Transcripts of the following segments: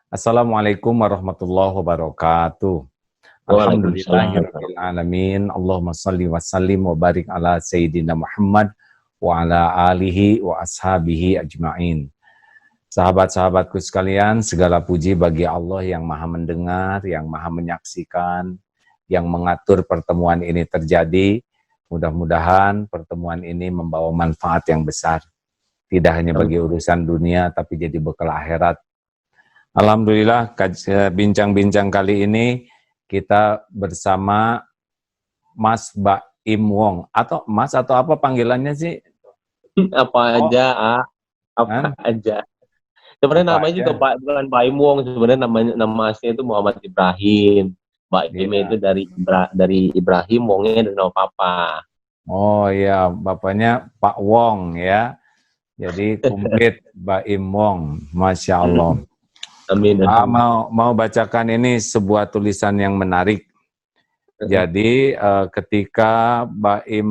Assalamualaikum warahmatullahi wabarakatuh. Waalaikumsalam. Alhamdulillahirabbil alamin. Allahumma shalli wa sallim wa barik ala sayyidina Muhammad wa ala alihi wa ashabihi ajmain. Sahabat-sahabatku sekalian, segala puji bagi Allah yang Maha mendengar, yang Maha menyaksikan, yang mengatur pertemuan ini terjadi. Mudah-mudahan pertemuan ini membawa manfaat yang besar. Tidak hanya bagi urusan dunia, tapi jadi bekal akhirat. Alhamdulillah, bincang-bincang kali ini kita bersama Mas Baim Wong, atau Mas atau apa panggilannya sih? Apa aja, apa aja. Sebenarnya namanya juga bukan Baim Wong, sebenarnya nama aslinya itu Muhammad Ibrahim. Baim itu dari Ibrahim, Wongnya dari nama papa. Oh iya, bapaknya Pak Wong ya. Jadi komplit Baim Wong, Masya Allah. Amin. Mau bacakan ini sebuah tulisan yang menarik. Jadi ketika Baim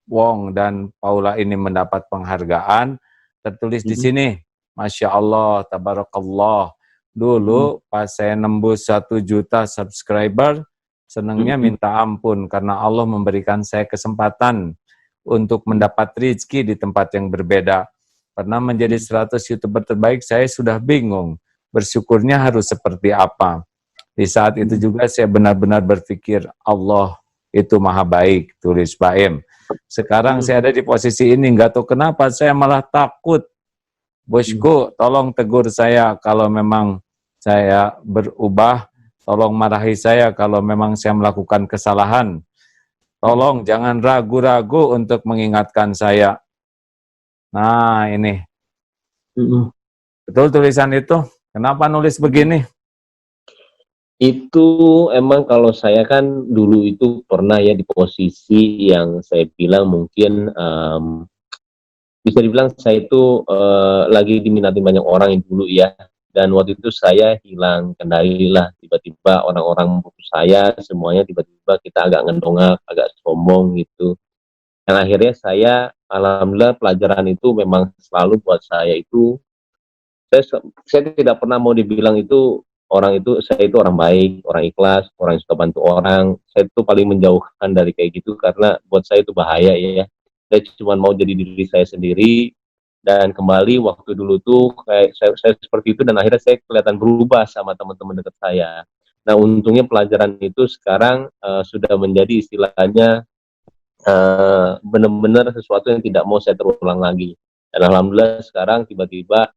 Wong dan Paula ini mendapat penghargaan, tertulis di sini, Masya Allah, Tabarakallah. Dulu pas saya nembus 1 juta subscriber, senangnya minta ampun karena Allah memberikan saya kesempatan untuk mendapat rezeki di tempat yang berbeda. Pernah menjadi 100 YouTuber terbaik, saya sudah bingung. Bersyukurnya harus seperti apa. Di saat itu juga saya benar-benar berpikir, Allah itu maha baik, tulis Baim. Sekarang saya ada di posisi ini, nggak tahu kenapa saya malah takut. Bosku, tolong tegur saya kalau memang saya berubah, tolong marahi saya kalau memang saya melakukan kesalahan. Tolong jangan ragu-ragu untuk mengingatkan saya. Nah ini, betul tulisan itu? Kenapa nulis begini? Itu emang kalau saya kan dulu itu pernah ya di posisi yang saya bilang mungkin bisa dibilang saya itu lagi diminati banyak orang yang dulu ya, dan waktu itu saya hilang kendali lah, tiba-tiba orang-orang membutuhkan saya, semuanya tiba-tiba kita agak ngedongak, agak sombong gitu. Dan akhirnya saya, alhamdulillah pelajaran itu memang selalu buat saya itu, saya tidak pernah mau dibilang itu saya itu orang baik, orang ikhlas, orang yang suka bantu orang. Saya itu paling menjauhkan dari kayak gitu karena buat saya itu bahaya ya. Saya cuma mau jadi diri saya sendiri, dan kembali waktu dulu tuh kayak saya seperti itu, dan akhirnya saya kelihatan berubah sama teman-teman dekat saya. Nah, untungnya pelajaran itu sekarang sudah menjadi istilahnya benar-benar sesuatu yang tidak mau saya terulang lagi. Dan alhamdulillah sekarang tiba-tiba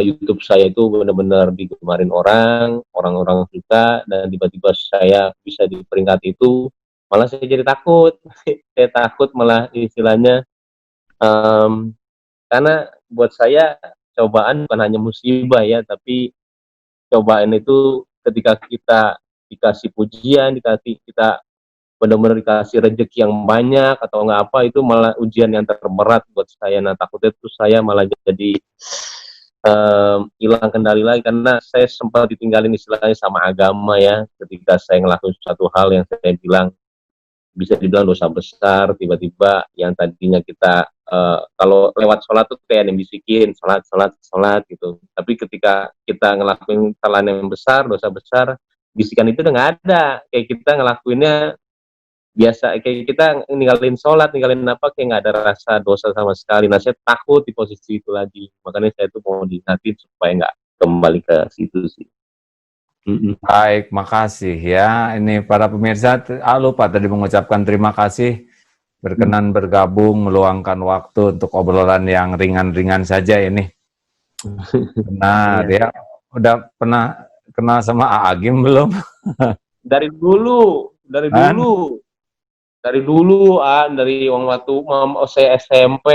YouTube saya itu benar-benar digemarin orang-orang suka, dan tiba-tiba saya bisa di peringkat itu, malah saya jadi takut. Saya takut malah istilahnya, karena buat saya cobaan bukan hanya musibah ya, tapi cobaan itu ketika kita dikasih pujian, kita benar-benar dikasih rezeki yang banyak atau enggak apa, itu malah ujian yang terberat buat saya. Nah, takutnya itu saya malah jadi hilang kendali lagi, karena saya sempat ditinggalin istilahnya sama agama ya, ketika saya ngelakuin suatu hal yang saya bilang bisa dibilang dosa besar. Tiba-tiba yang tadinya kita kalau lewat sholat tuh kayak yang bisikin sholat gitu, tapi ketika kita ngelakuin kesalahan yang besar, dosa besar, bisikan itu udah nggak ada, kayak kita ngelakuinnya biasa, kayak kita ninggalin sholat, ninggalin apa, kayak nggak ada rasa dosa sama sekali. Nah, saya takut di posisi itu lagi, makanya saya tuh mau diingatin supaya nggak kembali ke situ sih. Baik, makasih ya. Ini para pemirsa, lupa tadi mengucapkan terima kasih berkenan bergabung, meluangkan waktu untuk obrolan yang ringan-ringan saja ini. Benar ya. Udah pernah kenal sama Agim belum? Dari dulu, dari waktu saya SMP,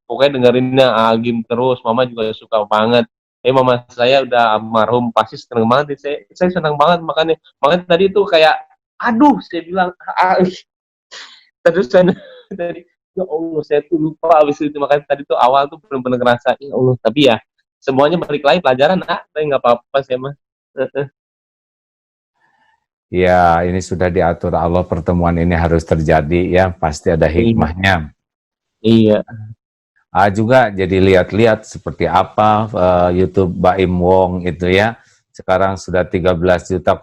pokoknya dengerinnya Agim terus. Mama juga suka banget. Mama saya udah almarhum, pasti seneng banget. Saya seneng banget, makanya tadi tuh kayak, aduh, saya bilang, terus saya dari, ya Allah, saya tuh lupa abis itu. Makanya tadi tuh awal tuh bener-bener ngerasa, ya Allah, tapi ya semuanya balik lagi pelajaran, tapi nggak apa-apa saya mah. Ya, ini sudah diatur Allah, pertemuan ini harus terjadi ya, pasti ada hikmahnya. Iya. Juga jadi lihat-lihat seperti apa YouTube Baim Wong itu ya. Sekarang sudah 13,8 juta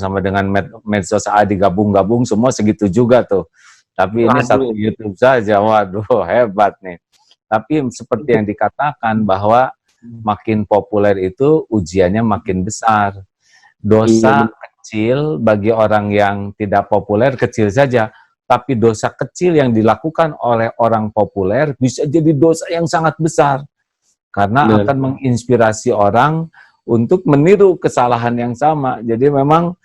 sama dengan medsos A digabung-gabung semua segitu juga tuh. Tapi ini satu Waduh. YouTube saja, waduh hebat nih. Tapi seperti yang dikatakan bahwa makin populer itu ujiannya makin besar. Iya, Dosa kecil bagi orang yang tidak populer kecil saja, tapi dosa kecil yang dilakukan oleh orang populer bisa jadi dosa yang sangat besar karena benar. akan menginspirasi orang untuk meniru kesalahan yang sama. Jadi memang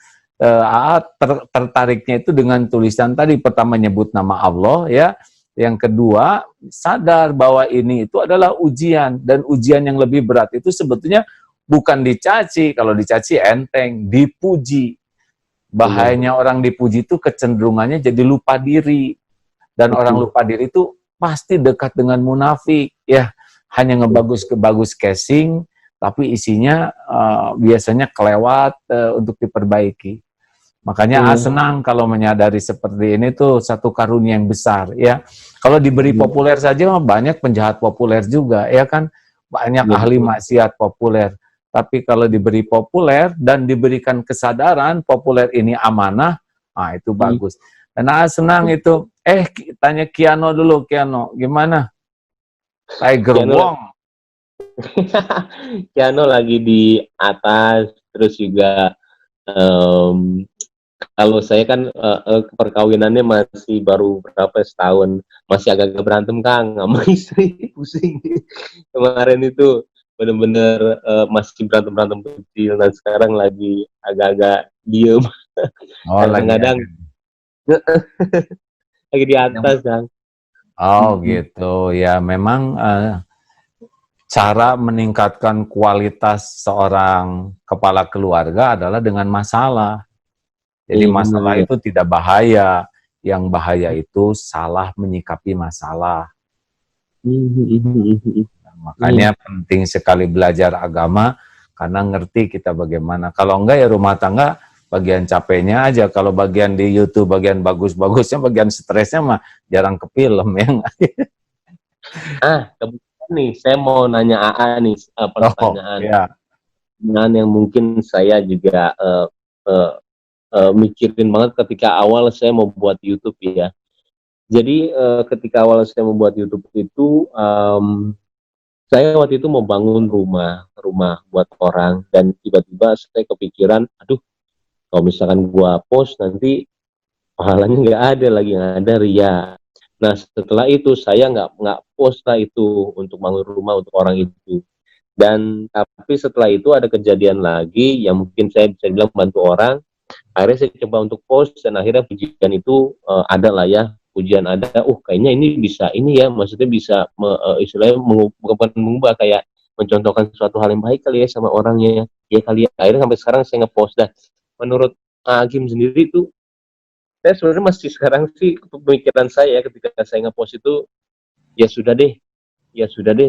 tertariknya itu dengan tulisan tadi, pertama nyebut nama Allah ya, yang kedua sadar bahwa ini itu adalah ujian, dan ujian yang lebih berat itu sebetulnya bukan dicaci, kalau dicaci enteng, dipuji. Bahayanya orang dipuji itu kecenderungannya jadi lupa diri, dan orang lupa diri itu pasti dekat dengan munafik ya, hanya ngebagus casing tapi isinya biasanya kelewat untuk diperbaiki. Makanya senang kalau menyadari seperti ini tuh satu karunia yang besar ya. Kalau diberi populer saja banyak penjahat populer juga ya kan, banyak ahli maksiat populer. Tapi kalau diberi populer dan diberikan kesadaran populer ini amanah, itu bagus. Dan senang itu. Tanya Kiano dulu, Kiano, gimana? Tiger Wong. Kiano lagi di atas, terus juga kalau saya kan perkawinannya masih baru berapa setahun, masih agak-agak berantem Kang sama istri, pusing. Kemarin itu bener-bener masih berantem kecil, dan sekarang lagi agak-agak diem. Kadang-kadang lagi di atas Kang. Gitu ya, memang cara meningkatkan kualitas seorang kepala keluarga adalah dengan masalah. Jadi masalah itu tidak bahaya, yang bahaya itu salah menyikapi masalah. Makanya penting sekali belajar agama, karena ngerti kita bagaimana. Kalau enggak ya rumah tangga bagian capeknya aja. Kalau bagian di YouTube bagian bagus-bagusnya, bagian stresnya mah jarang ke film ya. Kebetulan nih saya mau nanya AA nih pertanyaan yang mungkin saya juga mikirin banget ketika awal saya mau buat YouTube ya. Jadi ketika awal saya mau buat YouTube itu, saya waktu itu mau bangun rumah buat orang, dan tiba-tiba saya kepikiran, aduh, kalau misalkan gua post nanti pahalanya nggak ada lagi, yang ada ria. Nah setelah itu saya nggak post lah itu untuk bangun rumah untuk orang itu. Dan tapi setelah itu ada kejadian lagi yang mungkin saya bisa bilang bantu orang. Akhirnya saya coba untuk post, dan akhirnya pujian itu ada lah ya, pujian ada. Kayaknya ini bisa, ini ya, maksudnya bisa istilahnya mengubah, kayak mencontohkan suatu hal yang baik kali ya sama orangnya ya kali ya. Akhirnya sampai sekarang saya ngepost. Dan menurut Agim sendiri tuh, saya sebenarnya masih sekarang sih pemikiran saya ketika saya ngepost itu, ya sudah deh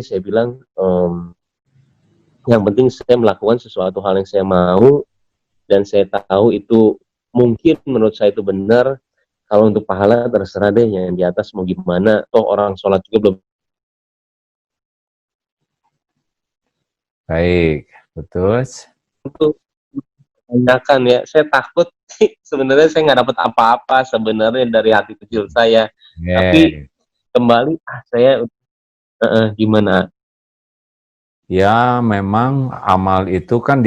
saya bilang, yang penting saya melakukan sesuatu hal yang saya mau, dan saya tahu itu mungkin menurut saya itu benar. Kalau untuk pahala terserah deh yang di atas mau gimana, toh orang sholat juga belum. Baik, betul. Untuk tanyakan ya, saya takut sebenarnya saya nggak dapat apa-apa sebenarnya dari hati kecil saya. Tapi kembali saya gimana? Ya, memang amal itu kan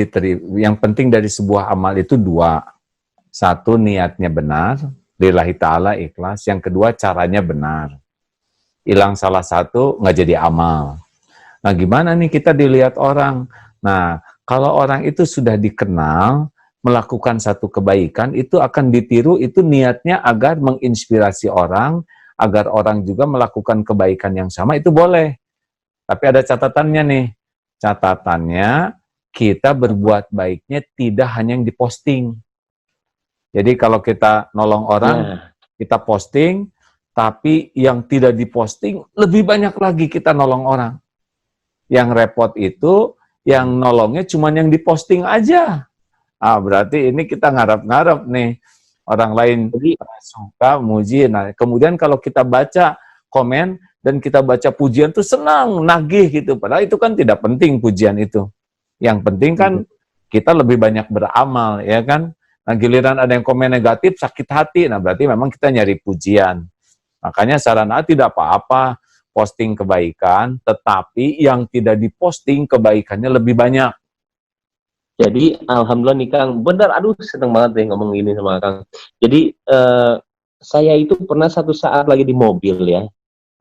yang penting dari sebuah amal itu dua. Satu, niatnya benar, lillahi ta'ala ikhlas. Yang kedua, caranya benar. Hilang salah satu, nggak jadi amal. Nah, gimana nih kita dilihat orang? Nah, kalau orang itu sudah dikenal, melakukan satu kebaikan, itu akan ditiru, itu niatnya agar menginspirasi orang, agar orang juga melakukan kebaikan yang sama, itu boleh. Tapi ada catatannya nih. Catatannya, kita berbuat baiknya tidak hanya yang diposting. Jadi kalau kita nolong orang, kita posting, tapi yang tidak diposting, lebih banyak lagi kita nolong orang. Yang repot itu, yang nolongnya cuma yang diposting aja. Berarti ini kita ngarep-ngarep nih. Orang lain suka, muji. Nah, kemudian kalau kita baca komen, dan kita baca pujian tuh senang, nagih gitu. Padahal itu kan tidak penting pujian itu. Yang penting kan kita lebih banyak beramal, ya kan? Nah, giliran ada yang komen negatif, sakit hati. Nah, berarti memang kita nyari pujian. Makanya saran A tidak apa-apa posting kebaikan, tetapi yang tidak diposting kebaikannya lebih banyak. Jadi alhamdulillah nih Kang, benar, aduh seneng banget deh ngomong ini sama Kang. Jadi saya itu pernah satu saat lagi di mobil ya,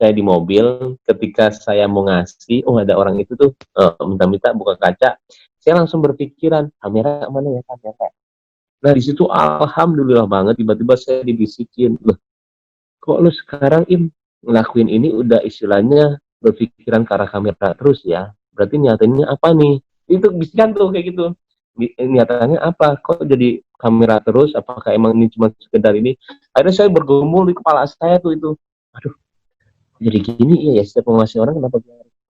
saya di mobil ketika saya mau ngasih, oh ada orang itu tuh minta-minta buka kaca, saya langsung berpikiran kamera mana ya kamera. Nah di situ alhamdulillah banget tiba-tiba saya dibisikin, loh kok lu sekarang ngelakuin ini udah istilahnya berpikiran ke arah kamera terus ya, berarti nyatanya apa nih? Itu bisikan tuh kayak gitu. Nyatanya apa? Kok jadi kamera terus? Apakah emang ini cuma sekedar ini? Akhirnya saya bergumul di kepala saya tuh itu. Aduh, jadi gini ya setiap mau ngasih orang kenapa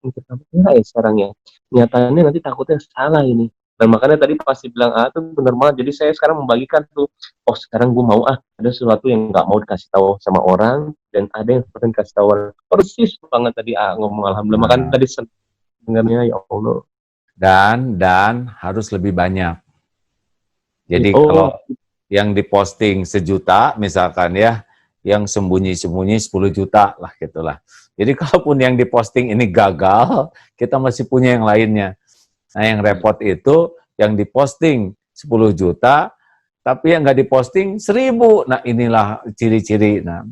mikir kamera ya sekarang ya? Nyatanya nanti takutnya salah ini. Dan makanya tadi pasti bilang tuh bener banget. Jadi saya sekarang membagikan tuh, oh sekarang gue mau ada sesuatu yang nggak mau dikasih tahu sama orang dan ada yang pengen kasih tahu orang. Persis banget tadi ngomong alhamdulillah. Makanya tadi dengarnya ya Allah. Dan harus lebih banyak. Jadi kalau yang diposting 1 juta misalkan ya, yang sembunyi-sembunyi 10 juta lah gitulah. Jadi kalaupun yang diposting ini gagal, kita masih punya yang lainnya. Nah yang repot itu yang diposting 10 juta, tapi yang nggak diposting 1000. Nah inilah ciri-ciri. Nah,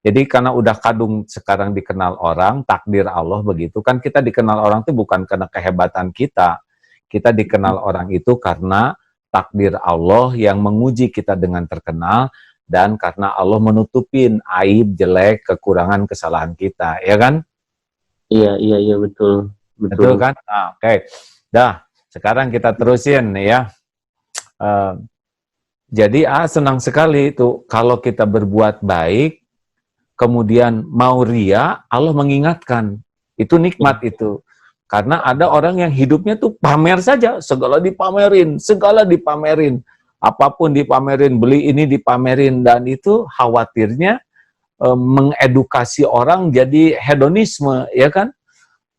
jadi karena udah kadung sekarang dikenal orang, takdir Allah begitu. Kan kita dikenal orang itu bukan karena kehebatan kita. Kita dikenal orang itu karena takdir Allah yang menguji kita dengan terkenal, dan karena Allah menutupin aib, jelek, kekurangan, kesalahan kita, ya kan? Iya, betul. Betul kan? Nah, oke. Dah, sekarang kita terusin nih ya. Jadi senang sekali itu kalau kita berbuat baik, kemudian mau ria, Allah mengingatkan. Itu nikmat itu. Karena ada orang yang hidupnya tuh pamer saja, segala dipamerin. Apapun dipamerin, beli ini dipamerin, dan itu khawatirnya mengedukasi orang jadi hedonisme, ya kan?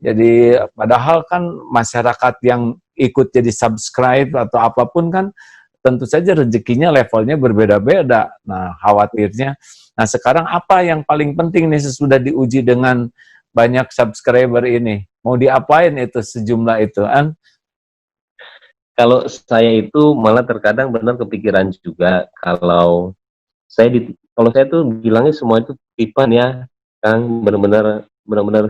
Jadi padahal kan masyarakat yang ikut jadi subscribe atau apapun kan tentu saja rezekinya levelnya berbeda-beda. Nah, khawatirnya. Nah, sekarang apa yang paling penting nih sesudah diuji dengan banyak subscriber ini? Mau diapain itu sejumlah itu, An? Kalau saya itu malah terkadang benar kepikiran juga kalau saya tuh bilangnya semua itu titipan ya, Kang, benar-benar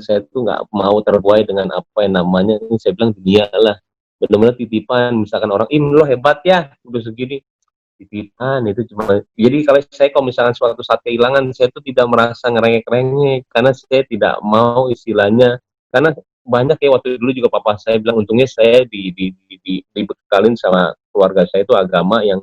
saya tuh nggak mau terbuai dengan apa yang namanya ini saya bilang dunia lah, benar-benar titipan. Misalkan orang lo hebat ya udah segini, titipan itu cuma. Jadi kalau misalkan suatu saat kehilangan, saya tuh tidak merasa ngerengek-rengek karena saya tidak mau istilahnya, karena banyak ya waktu dulu juga papa saya bilang, untungnya saya dibekalin sama keluarga saya itu agama yang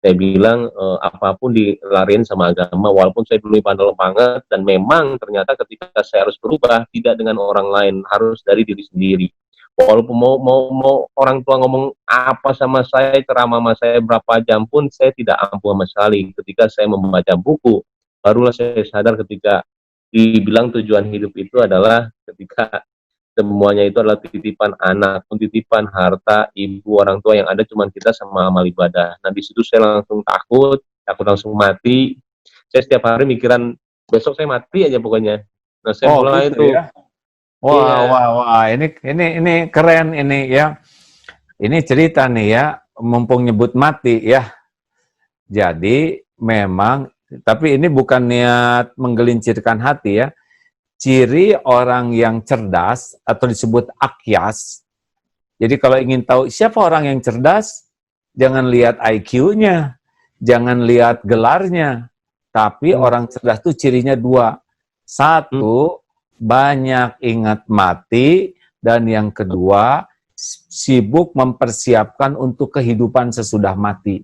saya bilang apapun dilarin sama agama, walaupun saya dulu bandel banget, dan memang ternyata ketika saya harus berubah tidak dengan orang lain, harus dari diri sendiri. Walaupun mau orang tua ngomong apa sama saya, ceramah sama saya berapa jam pun saya tidak ampuh sama sekali. Ketika saya membaca buku, barulah saya sadar ketika dibilang tujuan hidup itu adalah ketika semuanya itu adalah titipan anak, titipan harta, ibu, orang tua, yang ada cuma kita sama amal ibadah. Nah di situ saya langsung takut langsung mati. Saya setiap hari mikiran besok saya mati aja pokoknya. Nah saya mulai gitu itu. Ya? Wah, ini keren ini ya. Ini cerita nih ya, mumpung nyebut mati ya. Jadi memang, tapi ini bukan niat menggelincirkan hati ya. Ciri orang yang cerdas atau disebut akyas. Jadi kalau ingin tahu siapa orang yang cerdas, jangan lihat IQ-nya, jangan lihat gelarnya, tapi orang cerdas itu cirinya 2. 1, banyak ingat mati, dan yang kedua, sibuk mempersiapkan untuk kehidupan sesudah mati.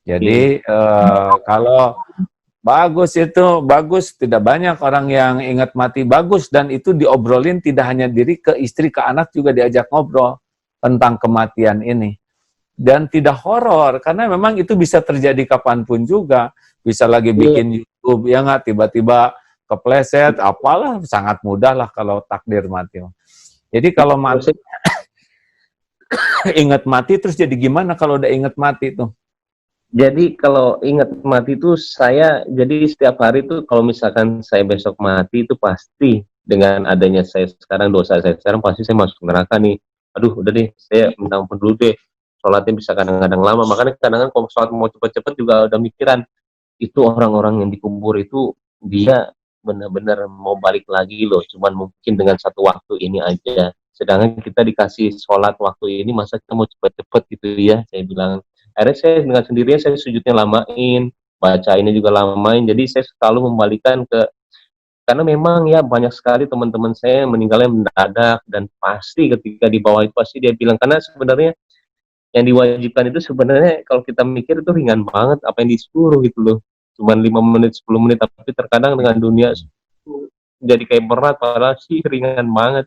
Jadi kalau bagus itu, bagus. Tidak banyak orang yang ingat mati, bagus. Dan itu diobrolin tidak hanya diri, ke istri, ke anak juga diajak ngobrol tentang kematian ini. Dan tidak horor, karena memang itu bisa terjadi kapanpun juga. Bisa lagi bikin YouTube, YouTube, ya nggak, tiba-tiba kepleset, apalah, sangat mudah lah kalau takdir mati. Jadi kalau mati, ingat mati terus jadi gimana kalau udah ingat mati tuh? Jadi kalau ingat mati itu saya, jadi setiap hari itu kalau misalkan saya besok mati itu pasti dengan adanya saya sekarang, dosa saya sekarang, pasti saya masuk neraka nih. Aduh udah deh, saya minta ampun dulu deh, sholatnya bisa kadang-kadang lama, makanya kadang-kadang kalau sholat mau cepet-cepet juga udah mikiran, itu orang-orang yang dikubur itu dia benar-benar mau balik lagi loh, cuman mungkin dengan satu waktu ini aja, sedangkan kita dikasih sholat waktu ini, masa kita mau cepet-cepet gitu ya, saya bilang. Akhirnya saya dengan sendirinya saya sujudnya lamain, baca ini juga lamain, jadi saya selalu membalikan ke, karena memang ya banyak sekali teman-teman saya yang meninggalnya mendadak, dan pasti ketika di bawah itu pasti dia bilang, karena sebenarnya yang diwajibkan itu sebenarnya kalau kita mikir itu ringan banget apa yang disuruh gitu loh, cuman 5 menit 10 menit, tapi terkadang dengan dunia jadi kayak berat, padahal sih ringan banget.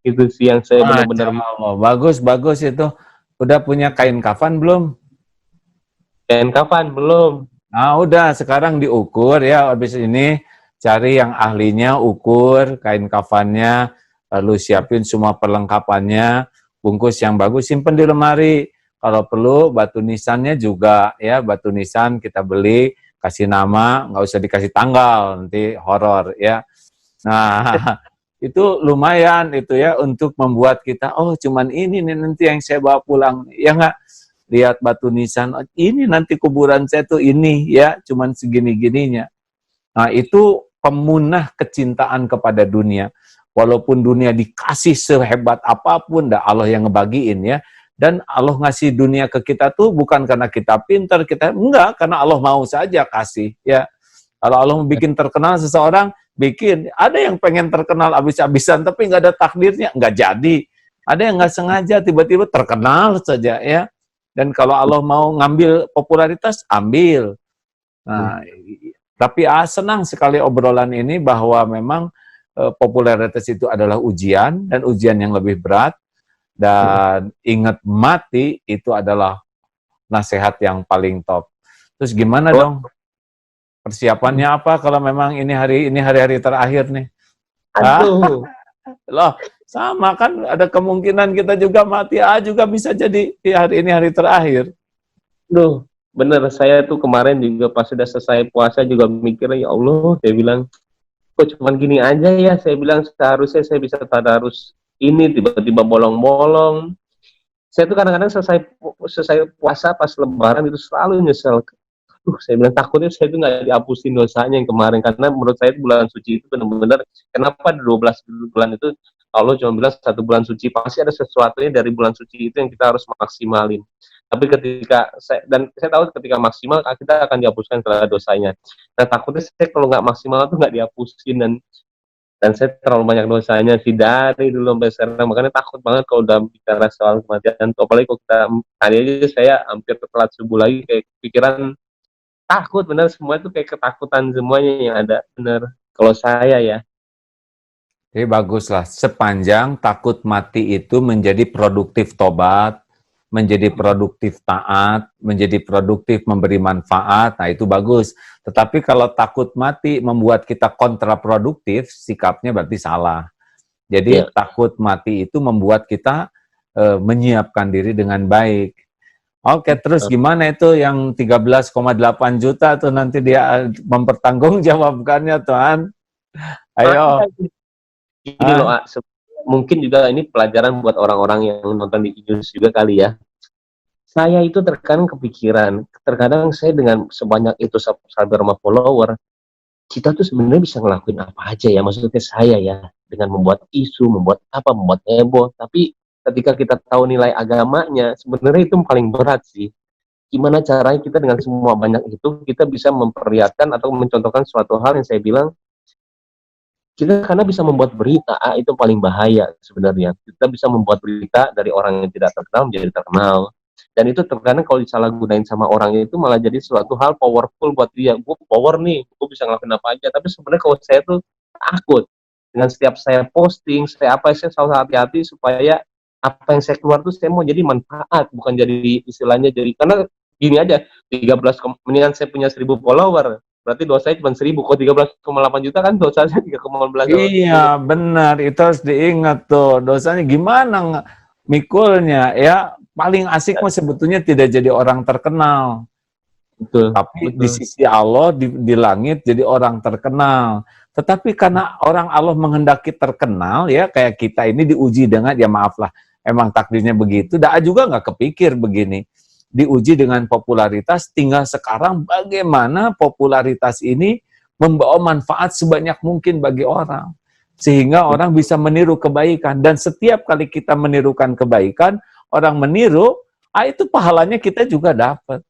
Itu sih yang saya Masya benar-benar. Allah, bagus itu. Udah punya kain kafan belum? Kain kafan belum. Nah, udah sekarang diukur ya, habis ini cari yang ahlinya, ukur kain kafannya, lalu siapin semua perlengkapannya, bungkus yang bagus, simpen di lemari. Kalau perlu batu nisannya juga ya, batu nisan kita beli, kasih nama, nggak usah dikasih tanggal, nanti horor ya. Nah, itu lumayan itu ya untuk membuat kita, oh cuman ini nih nanti yang saya bawa pulang, ya nggak? Lihat batu nisan, oh, ini nanti kuburan saya tuh ini ya, cuman segini-gininya. Nah itu pemunah kecintaan kepada dunia. Walaupun dunia dikasih sehebat apapun, dah Allah yang ngebagiin ya. Dan Allah ngasih dunia ke kita tuh bukan karena kita pintar, kita enggak, karena Allah mau saja kasih ya. Kalau Allah mau bikin terkenal seseorang, bikin. Ada yang pengen terkenal abis-abisan, tapi nggak ada takdirnya, nggak jadi. Ada yang nggak sengaja, tiba-tiba terkenal saja ya. Dan kalau Allah mau ngambil popularitas, ambil. Nah, tapi senang sekali obrolan ini bahwa memang popularitas itu adalah ujian, dan ujian yang lebih berat. Dan ingat mati itu adalah nasihat yang paling top. Terus gimana dong? Persiapannya apa kalau memang ini hari-hari terakhir nih? Aduh. Loh, sama kan ada kemungkinan kita juga mati juga bisa jadi hari ini hari terakhir. Duh, bener, saya tuh kemarin juga pas sudah selesai puasa juga mikirnya, ya Allah, saya bilang, kok cuman gini aja ya, saya bilang seharusnya saya bisa tadarus ini, tiba-tiba bolong-bolong. Saya tuh kadang-kadang selesai puasa pas lebaran itu selalu nyesel. Saya bilang takutnya saya itu nggak dihapusin dosanya yang kemarin, karena menurut saya bulan suci itu benar-benar, kenapa 12 bulan itu Allah cuma bilang 1 bulan suci, pasti ada sesuatunya dari bulan suci itu yang kita harus maksimalin. Tapi ketika saya tahu ketika maksimal kita akan dihapuskan segala dosanya. Nah takutnya saya kalau nggak maksimal tuh nggak dihapusin, dan saya terlalu banyak dosanya sih dari dulu sampai sekarang, makanya takut banget kalau udah bicara soal kematian. Apalagi kalau kita tadi aja saya hampir telat subuh lagi, kayak pikiran takut, bener, semua itu kayak ketakutan semuanya yang ada, bener kalau saya ya. Jadi baguslah, sepanjang takut mati itu menjadi produktif tobat, menjadi produktif taat, menjadi produktif memberi manfaat, nah itu bagus. Tetapi kalau takut mati membuat kita kontraproduktif, sikapnya berarti salah. Jadi takut mati itu membuat kita menyiapkan diri dengan baik. Oke, terus gimana itu yang 13,8 juta tuh nanti dia mempertanggungjawabkannya, Tuhan? Ayo. Ini loh, mungkin juga ini pelajaran buat orang-orang yang nonton di news juga kali ya. Saya itu terkadang kepikiran, terkadang saya dengan sebanyak itu subscriber sama follower, kita tuh sebenarnya bisa ngelakuin apa aja ya, maksudnya saya ya, dengan membuat isu, membuat heboh, tapi ketika kita tahu nilai agamanya, sebenarnya itu paling berat sih. Gimana caranya kita dengan semua banyak itu, kita bisa memperlihatkan atau mencontohkan suatu hal yang saya bilang, kita karena bisa membuat berita, itu paling bahaya sebenarnya. Kita bisa membuat berita dari orang yang tidak terkenal menjadi terkenal. Dan itu terkadang kalau disalahgunain sama orang itu malah jadi suatu hal powerful buat dia. Gue power nih, gue bisa ngelakuin apa aja. Tapi sebenarnya kalau saya tuh takut. Dengan setiap saya posting, saya selalu hati-hati supaya apa yang saya keluar tuh saya mau jadi manfaat, bukan jadi istilahnya jadi, karena gini aja, 13 mendingan saya punya 1000 follower Berarti dosanya cuma 1.000, kok 13,8 juta kan dosanya 3,18 juta. Iya, benar. Itu harus diingat tuh. Dosanya gimana mikulnya ya. Paling asik mah sebetulnya tidak jadi orang terkenal. Betul. Tapi di sisi Allah di langit jadi orang terkenal. Tetapi karena orang Allah menghendaki terkenal ya, kayak kita ini diuji dengan, ya maaf lah, emang takdirnya begitu. Daa juga nggak kepikir begini. Diuji dengan popularitas, tinggal sekarang bagaimana popularitas ini membawa manfaat sebanyak mungkin bagi orang. Sehingga orang bisa meniru kebaikan. Dan setiap kali kita menirukan kebaikan, orang meniru, itu pahalanya kita juga dapat.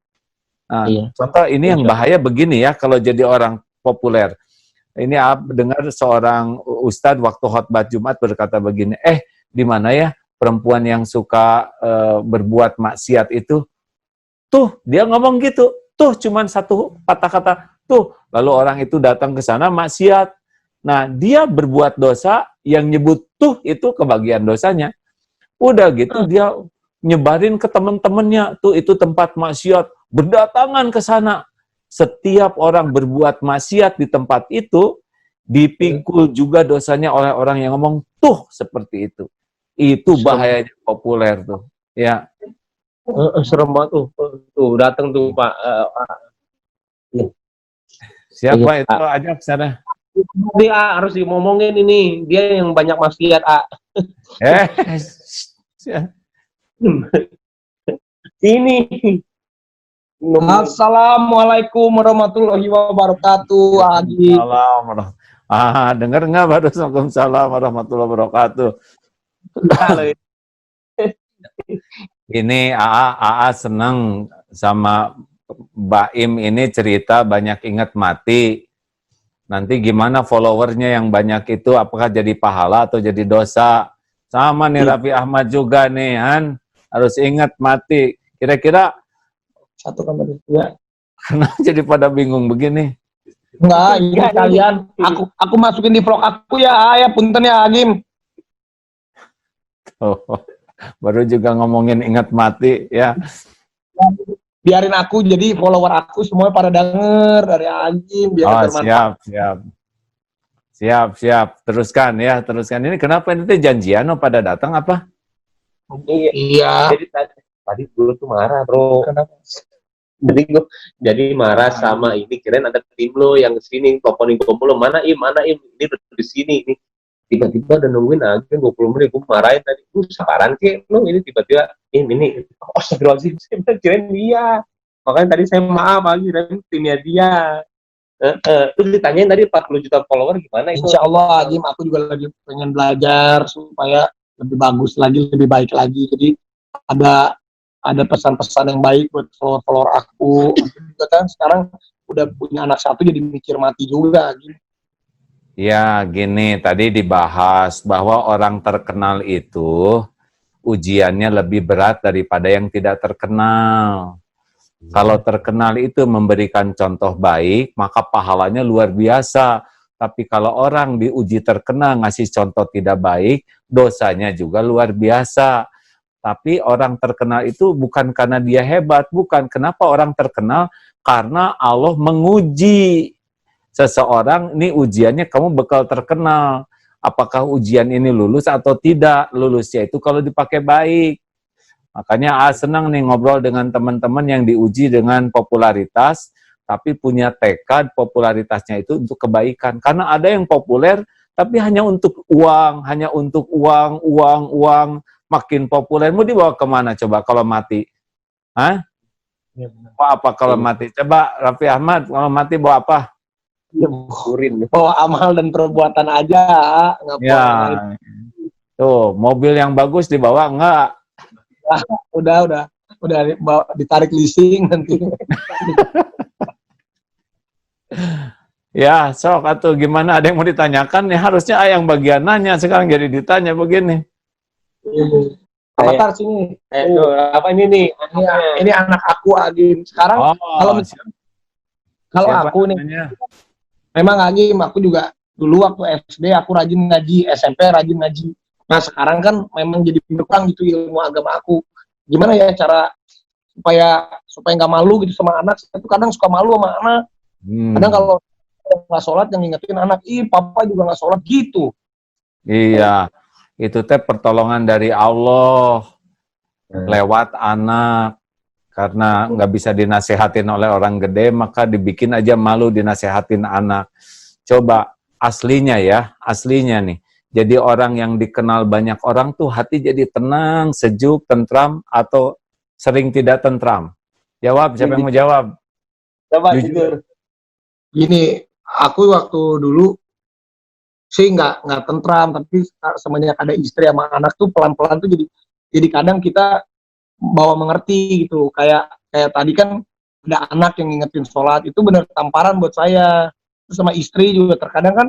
Nah, contoh ini yang bahaya begini ya, kalau jadi orang populer. Ini dengar seorang ustadz waktu khotbah Jumat berkata begini, di mana ya perempuan yang suka berbuat maksiat itu? Tuh, dia ngomong gitu. Tuh, cuman satu kata-kata. Tuh, lalu orang itu datang ke sana maksiat. Nah, dia berbuat dosa, yang nyebut tuh itu kebagian dosanya. Udah gitu dia nyebarin ke teman-temannya. Tuh, itu tempat maksiat. Berdatangan ke sana. Setiap orang berbuat maksiat di tempat itu, dipikul juga dosanya oleh orang yang ngomong tuh seperti itu. Itu bahayanya populer tuh. Ya. Serem banget tuh datang tuh Pak. Siapa itu ajak sana? Dia harus ngomongin ini, dia yang banyak maksiat. Ini. Assalamualaikum warahmatullahi wabarakatuh. Assalamualaikum. Dengar nggak baru? Waalaikumsalam warahmatullahi wabarakatuh. Ini AA senang sama Baim ini cerita banyak ingat mati. Nanti gimana followernya yang banyak itu, apakah jadi pahala atau jadi dosa? Sama nih Raffi Ahmad juga nih, Han. Harus ingat mati. Kira-kira satu kamar ya. Kenapa jadi pada bingung begini? Enggak, ini kalian. Aku masukin di vlog aku ya punten ya Agim. Oh, baru juga ngomongin ingat mati ya. Biarin aku jadi follower aku semuanya pada denger dari Agim biar siap. Teruskan. Ini kenapa ini janjian pada datang apa? Iya. Tadi gue tuh marah, bro. Kenapa? Jadi marah sama ini, kirain ada tim lo yang kesini, teleponin gue mulu, mana im, ini di sini, ini tiba-tiba udah nungguin aja 20 menit, gue marahin tadi, sekarang sih lo ini tiba-tiba ini, astagfirullahaladzim, saya kirain dia, makanya tadi saya maaf lagi, dan timnya dia. Terus ditanyain tadi 40 juta follower gimana itu? Insya Allah, Agim, aku juga lagi pengen belajar supaya lebih bagus lagi, lebih baik lagi, jadi ada pesan-pesan yang baik buat follower aku. Juga kan sekarang udah punya anak satu jadi mikir mati juga. Gitu. Ya gini, tadi dibahas bahwa orang terkenal itu ujiannya lebih berat daripada yang tidak terkenal. Kalau terkenal itu memberikan contoh baik, maka pahalanya luar biasa. Tapi kalau orang diuji terkenal ngasih contoh tidak baik, dosanya juga luar biasa. Tapi orang terkenal itu bukan karena dia hebat, bukan. Kenapa orang terkenal? Karena Allah menguji seseorang, ini ujiannya kamu bakal terkenal. Apakah ujian ini lulus atau tidak? Lulusnya itu kalau dipakai baik. Makanya senang nih ngobrol dengan teman-teman yang diuji dengan popularitas, tapi punya tekad popularitasnya itu untuk kebaikan. Karena ada yang populer, tapi hanya untuk uang, makin populer, mau dibawa kemana coba kalau mati? Hah? Bawa apa kalau mati? Coba Raffi Ahmad, kalau mati bawa apa? Bawa amal dan perbuatan aja. Ya. Tuh, mobil yang bagus dibawa enggak? Udah ditarik leasing nanti. Ya, sok atuh gimana, ada yang mau ditanyakan? Ya harusnya yang bagian nanya, sekarang jadi ditanya begini. Avatar sini. Apa ini nih? Ini anak aku Agim. Sekarang kalau aku namanya? Nih, memang Agim, aku juga dulu waktu SD aku rajin ngaji, SMP rajin ngaji. Nah sekarang kan memang jadi berkurang gitu ilmu agama aku. Gimana ya cara supaya nggak malu gitu sama anak? Saya tuh kadang suka malu sama anak. Kadang kalau nggak sholat yang ngingetin anak, ih papa juga nggak sholat gitu. Iya, itu teh pertolongan dari Allah lewat anak. Karena nggak bisa dinasehatin oleh orang gede, maka dibikin aja malu dinasehatin anak. Coba aslinya ya, aslinya nih. Jadi orang yang dikenal banyak orang tuh hati jadi tenang, sejuk, tentram, atau sering tidak tentram? Jawab, siapa yang mau jawab? Coba Jujur. jujur. Gini, aku waktu dulu sih nggak tentram, tapi semenjak ada istri sama anak tuh pelan-pelan tuh jadi kadang kita bawa mengerti gitu. Kayak tadi kan ada anak yang ngingetin sholat, itu bener tamparan buat saya. Terus sama istri juga terkadang kan,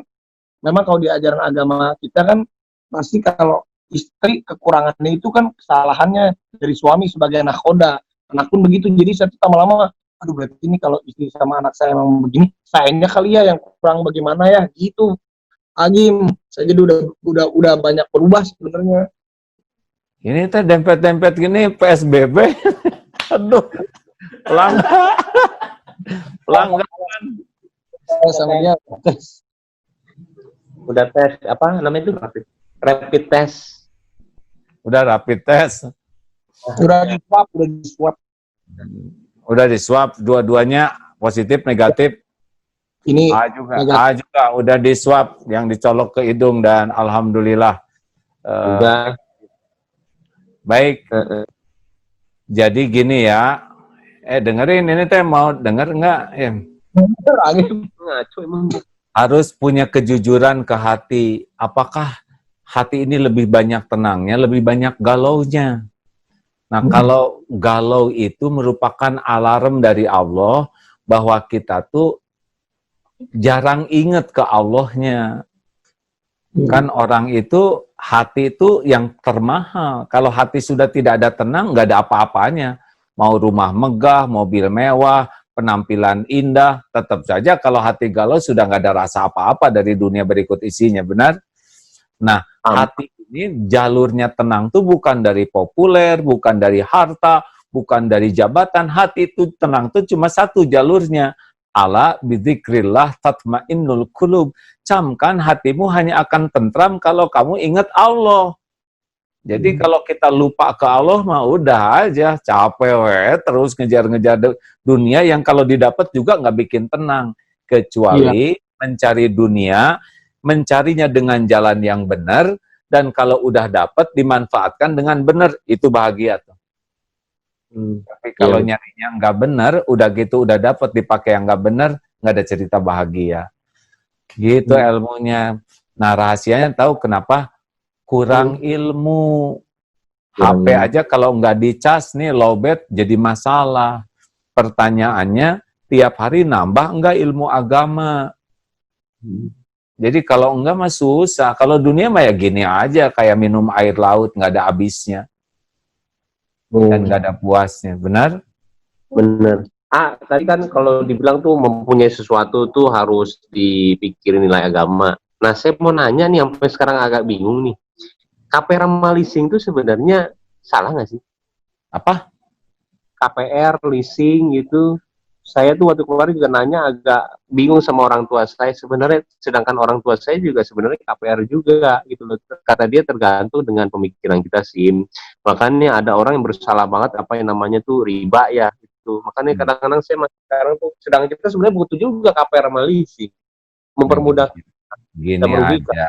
memang kalau di ajaran agama kita kan pasti kalau istri kekurangannya itu kan kesalahannya dari suami sebagai nakoda. Anak pun begitu. Jadi saya tuh lama-lama, aduh berarti ini kalau istri sama anak saya memang begini, sayangnya kali ya yang kurang bagaimana ya gitu. Agim, saya jadi udah banyak berubah sebenarnya. Ini teh dempet-dempet gini PSBB. Aduh, pelanggan. Pelanggan. Sama dia Udah tes apa namanya itu rapid test. Udah rapid test. udah di swab. Udah di swab, dua-duanya positif, negatif. Ini A juga, negatif. A juga udah di swab, yang dicolok ke hidung dan alhamdulillah. Udah. Baik. Jadi gini ya, dengerin ini teh mau denger nggak? Agim. Ngaco emang. Harus punya kejujuran ke hati. Apakah hati ini lebih banyak tenangnya, lebih banyak galaunya? Nah, kalau galau itu merupakan alarm dari Allah bahwa kita tuh jarang ingat ke Allahnya. Kan orang itu, hati itu yang termahal. Kalau hati sudah tidak ada tenang, nggak ada apa-apanya. Mau rumah megah, mobil mewah, penampilan indah, tetap saja kalau hati galau sudah nggak ada rasa apa-apa dari dunia berikut isinya, benar? Nah, hati ini jalurnya tenang tuh bukan dari populer, bukan dari harta, bukan dari jabatan. Hati itu tenang tuh cuma satu jalurnya. Ala bidzikrillah tatmainnul qulub. Camkan hatimu hanya akan tentram kalau kamu ingat Allah. Jadi kalau kita lupa ke Allah mah udah aja capek terus ngejar-ngejar dunia yang kalau didapat juga nggak bikin tenang. Kecuali mencari dunia, mencarinya dengan jalan yang benar, dan kalau udah dapat dimanfaatkan dengan benar, itu bahagia tuh. Tapi kalau nyarinya nggak benar, udah gitu udah dapat dipakai yang nggak benar, nggak ada cerita bahagia. Gitu ilmunya. Nah rahasianya tahu kenapa? Kurang ilmu. HP aja kalau nggak dicas nih lowbat jadi masalah. Pertanyaannya tiap hari nambah nggak ilmu agama? Jadi kalau enggak mah susah. Kalau dunia mah ya gini aja kayak minum air laut nggak ada habisnya. Dan nggak ada puasnya, benar? Bener. Tadi kan kalau dibilang tuh mempunyai sesuatu tuh harus dipikirin nilai agama. Nah, saya mau nanya nih, sampai sekarang agak bingung nih. KPR sama leasing tuh sebenarnya salah nggak sih? Apa? KPR, leasing gitu. Saya tuh waktu kemarin juga nanya agak bingung sama orang tua saya. Sebenarnya, sedangkan orang tua saya juga sebenarnya KPR juga gitu loh. Kata dia tergantung dengan pemikiran kita sih. Makanya ada orang yang bersalah banget apa yang namanya tuh riba ya. Gitu. Makanya kadang-kadang saya masih sekarang tuh, sedangkan kita sebenarnya butuh juga KPR sama leasing. Mempermudah. Gini aja,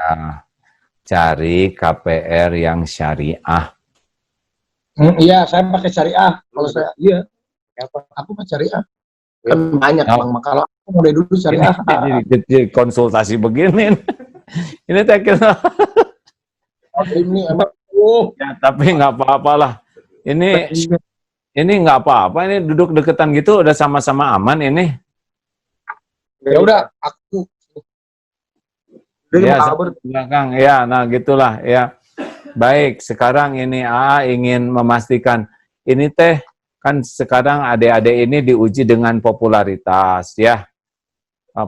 cari KPR yang syariah. Iya, saya pakai syariah. Kalau saya, iya. Aku pakai syariah. Kan banyak bang, kalau aku mulai dulu syariah. Jadi konsultasi begini. Ini tak kira. Ini emang, Ya, tapi nggak apa-apalah. Ini nggak apa-apa. Ini duduk deketan gitu udah sama-sama aman ini. ya udah, aku. Ya, belakang. Ya, nah gitulah. Ya, baik. Sekarang ini ingin memastikan ini teh. Kan sekarang adik-adik ini diuji dengan popularitas, ya.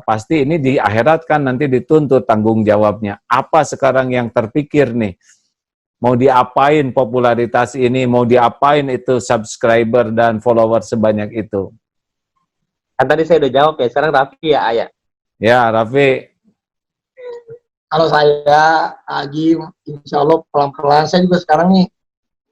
Pasti ini di akhirat kan nanti dituntut tanggung jawabnya. Apa sekarang yang terpikir nih? Mau diapain popularitas ini? Mau diapain itu subscriber dan follower sebanyak itu? Kan tadi saya udah jawab ya, sekarang Raffi ya, Ayah. Ya, Raffi. Kalau saya lagi, insya Allah pelan-pelan. Saya juga sekarang nih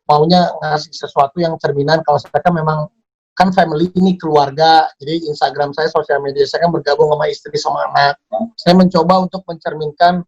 maunya ngasih sesuatu yang cerminan. Kalau saya kan memang kan family ini keluarga, jadi Instagram saya, sosial media saya kan bergabung sama istri sama anak. Saya mencoba untuk mencerminkan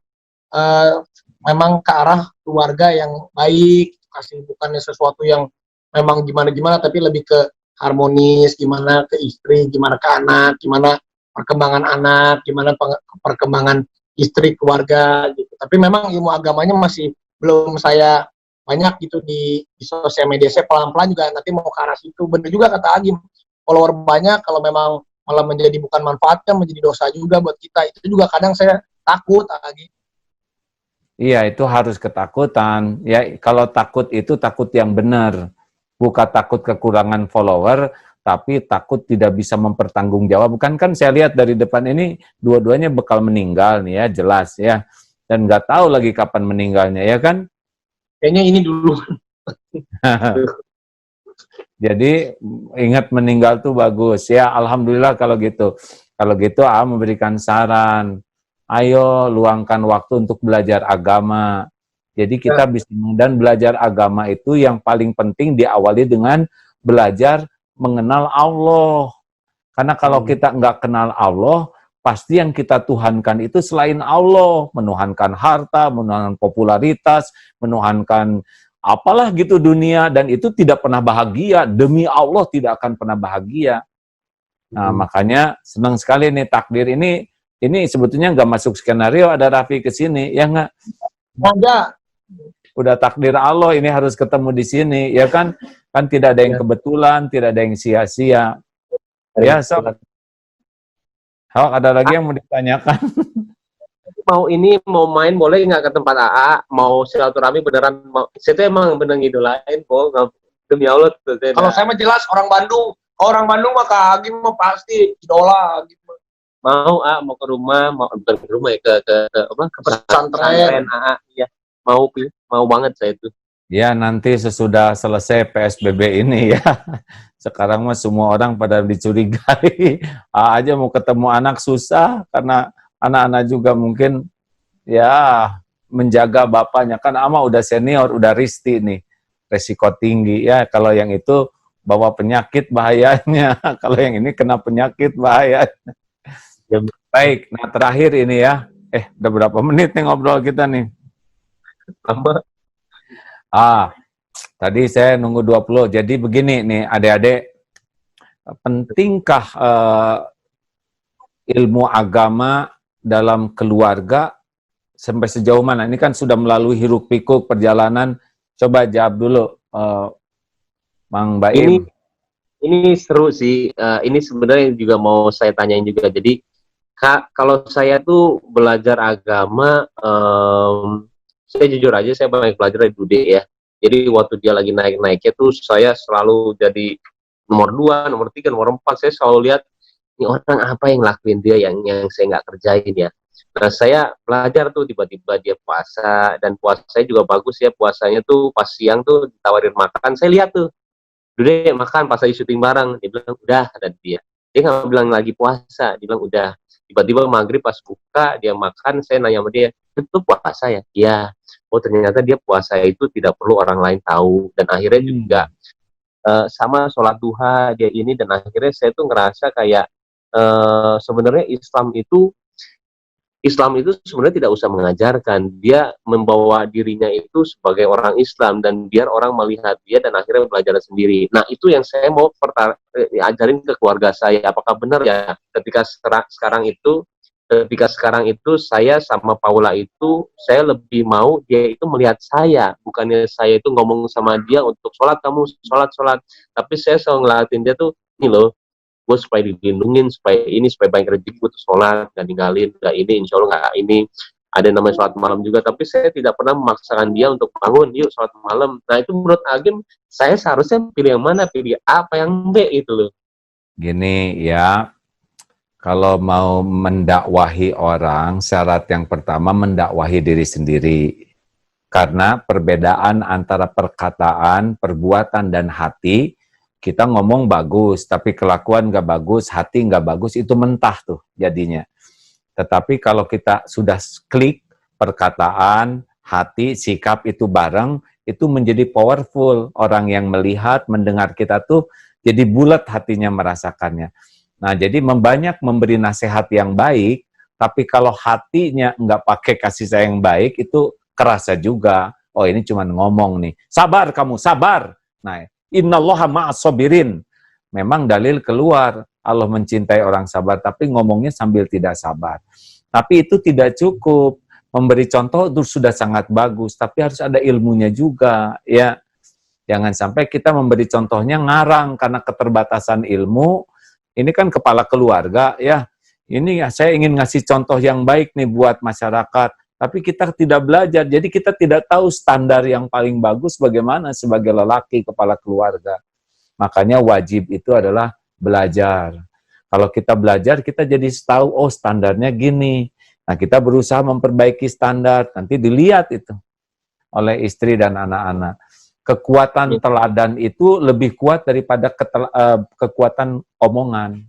memang ke arah keluarga yang baik, kasih bukannya sesuatu yang memang gimana-gimana, tapi lebih ke harmonis, gimana ke istri, gimana ke anak, gimana perkembangan anak, gimana perkembangan istri, keluarga gitu. Tapi memang ilmu agamanya masih belum saya banyak gitu di sosial media. Saya pelan-pelan juga nanti mau ke arah situ. Bener juga kata Agim, follower banyak kalau memang malah menjadi bukan manfaatnya, menjadi dosa juga buat kita. Itu juga kadang saya takut, Agim. Iya, itu harus ketakutan. Ya, kalau takut itu takut yang benar. Bukan takut kekurangan follower, tapi takut tidak bisa mempertanggungjawab. Kan saya lihat dari depan ini dua-duanya bakal meninggal nih ya, jelas ya. Dan nggak tahu lagi kapan meninggalnya, ya kan? Kayaknya ini dulu. Jadi ingat meninggal tuh bagus ya. Alhamdulillah kalau gitu. Kalau gitu memberikan saran. Ayo luangkan waktu untuk belajar agama. Jadi kita bisa, dan belajar agama itu yang paling penting diawali dengan belajar mengenal Allah. Karena kalau kita nggak kenal Allah, pasti yang kita tuhankan itu selain Allah. Menuhankan harta, menuhankan popularitas, menuhankan apalah gitu dunia, dan itu tidak pernah bahagia. Demi Allah tidak akan pernah bahagia. Nah, makanya senang sekali nih takdir ini sebetulnya nggak masuk skenario ada Raffi ke sini, ya nggak? Enggak. Udah takdir Allah ini harus ketemu di sini, ya kan? Kan tidak ada yang kebetulan, tidak ada yang sia-sia. Ya, Sob. Ada lagi yang mau ditanyakan? Mau main boleh nggak ke tempat AA? Mau silaturahmi beneran? Saya tuh emang bener ngidolain kok, demi Allah. Kalau saya mah jelas orang Bandung. Orang Bandung mah Kak Agim mah pasti idola gitu. Mau ke rumah, bukan ke rumah ya, ke pesantren ya. Mau banget saya itu. Ya, nanti sesudah selesai PSBB ini ya. Sekarang mah semua orang pada dicurigai. Aja mau ketemu anak susah karena anak-anak juga mungkin ya menjaga bapaknya. Kan ama udah senior, udah risti nih. Resiko tinggi ya. Kalau yang itu bawa penyakit bahayanya. Kalau yang ini kena penyakit bahayanya. Ya, baik, nah terakhir ini ya. Udah berapa menit nih ngobrol kita nih? Lama. Tadi saya nunggu 20. Jadi begini nih adik-adik, pentingkah ilmu agama dalam keluarga sampai sejauh mana? Ini kan sudah melalui hiruk pikuk perjalanan. Coba jawab dulu, Mang Baim. Ini seru sih. Ini sebenarnya juga mau saya tanyain juga. Jadi Kak, kalau saya tuh belajar agama, saya jujur aja saya banyak belajar dari Bude ya. Jadi waktu dia lagi naik-naiknya tuh saya selalu jadi nomor 2, nomor 3, nomor 4. Saya selalu lihat ini orang apa yang lakuin dia yang saya nggak kerjain ya. Nah saya belajar tuh tiba-tiba dia puasa, dan puasanya juga bagus ya. Puasanya tuh pas siang tuh ditawarin makan, saya lihat tuh Bude makan pas lagi syuting bareng. Dia bilang udah, ada dia nggak bilang lagi puasa, dia bilang udah. Tiba-tiba maghrib pas buka dia makan, saya nanya sama dia, itu puasa ya? Iya. Oh ternyata dia puasa itu tidak perlu orang lain tahu. Dan akhirnya juga sama sholat duha dia ini, dan akhirnya saya tuh ngerasa kayak sebenarnya Islam itu sebenarnya tidak usah mengajarkan, dia membawa dirinya itu sebagai orang Islam, dan biar orang melihat dia dan akhirnya belajar sendiri. Nah itu yang saya mau ajarin ke keluarga saya. Apakah benar ya ketika sekarang itu saya sama Paula itu, saya lebih mau dia itu melihat saya, bukannya saya itu ngomong sama dia untuk sholat, kamu sholat, tapi saya selalu ngeliatin dia tuh, ini loh, gue supaya dilindungin, supaya banyak rezeki, gue tuh sholat, gak ninggalin, gak ini, insya Allah gak ini, ada namanya sholat malam juga, tapi saya tidak pernah memaksakan dia untuk bangun, yuk sholat malam. Nah itu menurut Agim, saya seharusnya pilih yang mana, pilih A apa yang B itu loh. Gini ya, kalau mau mendakwahi orang, syarat yang pertama mendakwahi diri sendiri. Karena perbedaan antara perkataan, perbuatan, dan hati, Kita ngomong bagus, tapi kelakuan nggak bagus, hati nggak bagus, itu mentah tuh jadinya. Tetapi kalau kita sudah klik, perkataan, hati, sikap itu bareng, itu menjadi powerful. Orang yang melihat, mendengar kita tuh jadi bulat hatinya merasakannya. Nah, jadi membanyak memberi nasihat yang baik, tapi kalau hatinya nggak pakai kasih sayang baik, itu kerasa juga. Oh, ini cuma ngomong nih. Sabar kamu, sabar. Nah, innallaha ma'as sabirin. Memang dalil keluar, Allah mencintai orang sabar, tapi ngomongnya sambil tidak sabar. Tapi itu tidak cukup. Memberi contoh itu sudah sangat bagus, tapi harus ada ilmunya juga, ya. Jangan sampai kita memberi contohnya ngarang karena keterbatasan ilmu. Ini kan kepala keluarga, ya. Ini saya ingin ngasih contoh yang baik nih buat masyarakat, tapi kita tidak belajar, jadi kita tidak tahu standar yang paling bagus bagaimana sebagai lelaki kepala keluarga. Makanya wajib itu adalah belajar. Kalau kita belajar, kita jadi tahu, oh standarnya gini. Nah, kita berusaha memperbaiki standar, nanti dilihat itu oleh istri dan anak-anak. Kekuatan teladan itu lebih kuat daripada kekuatan omongan.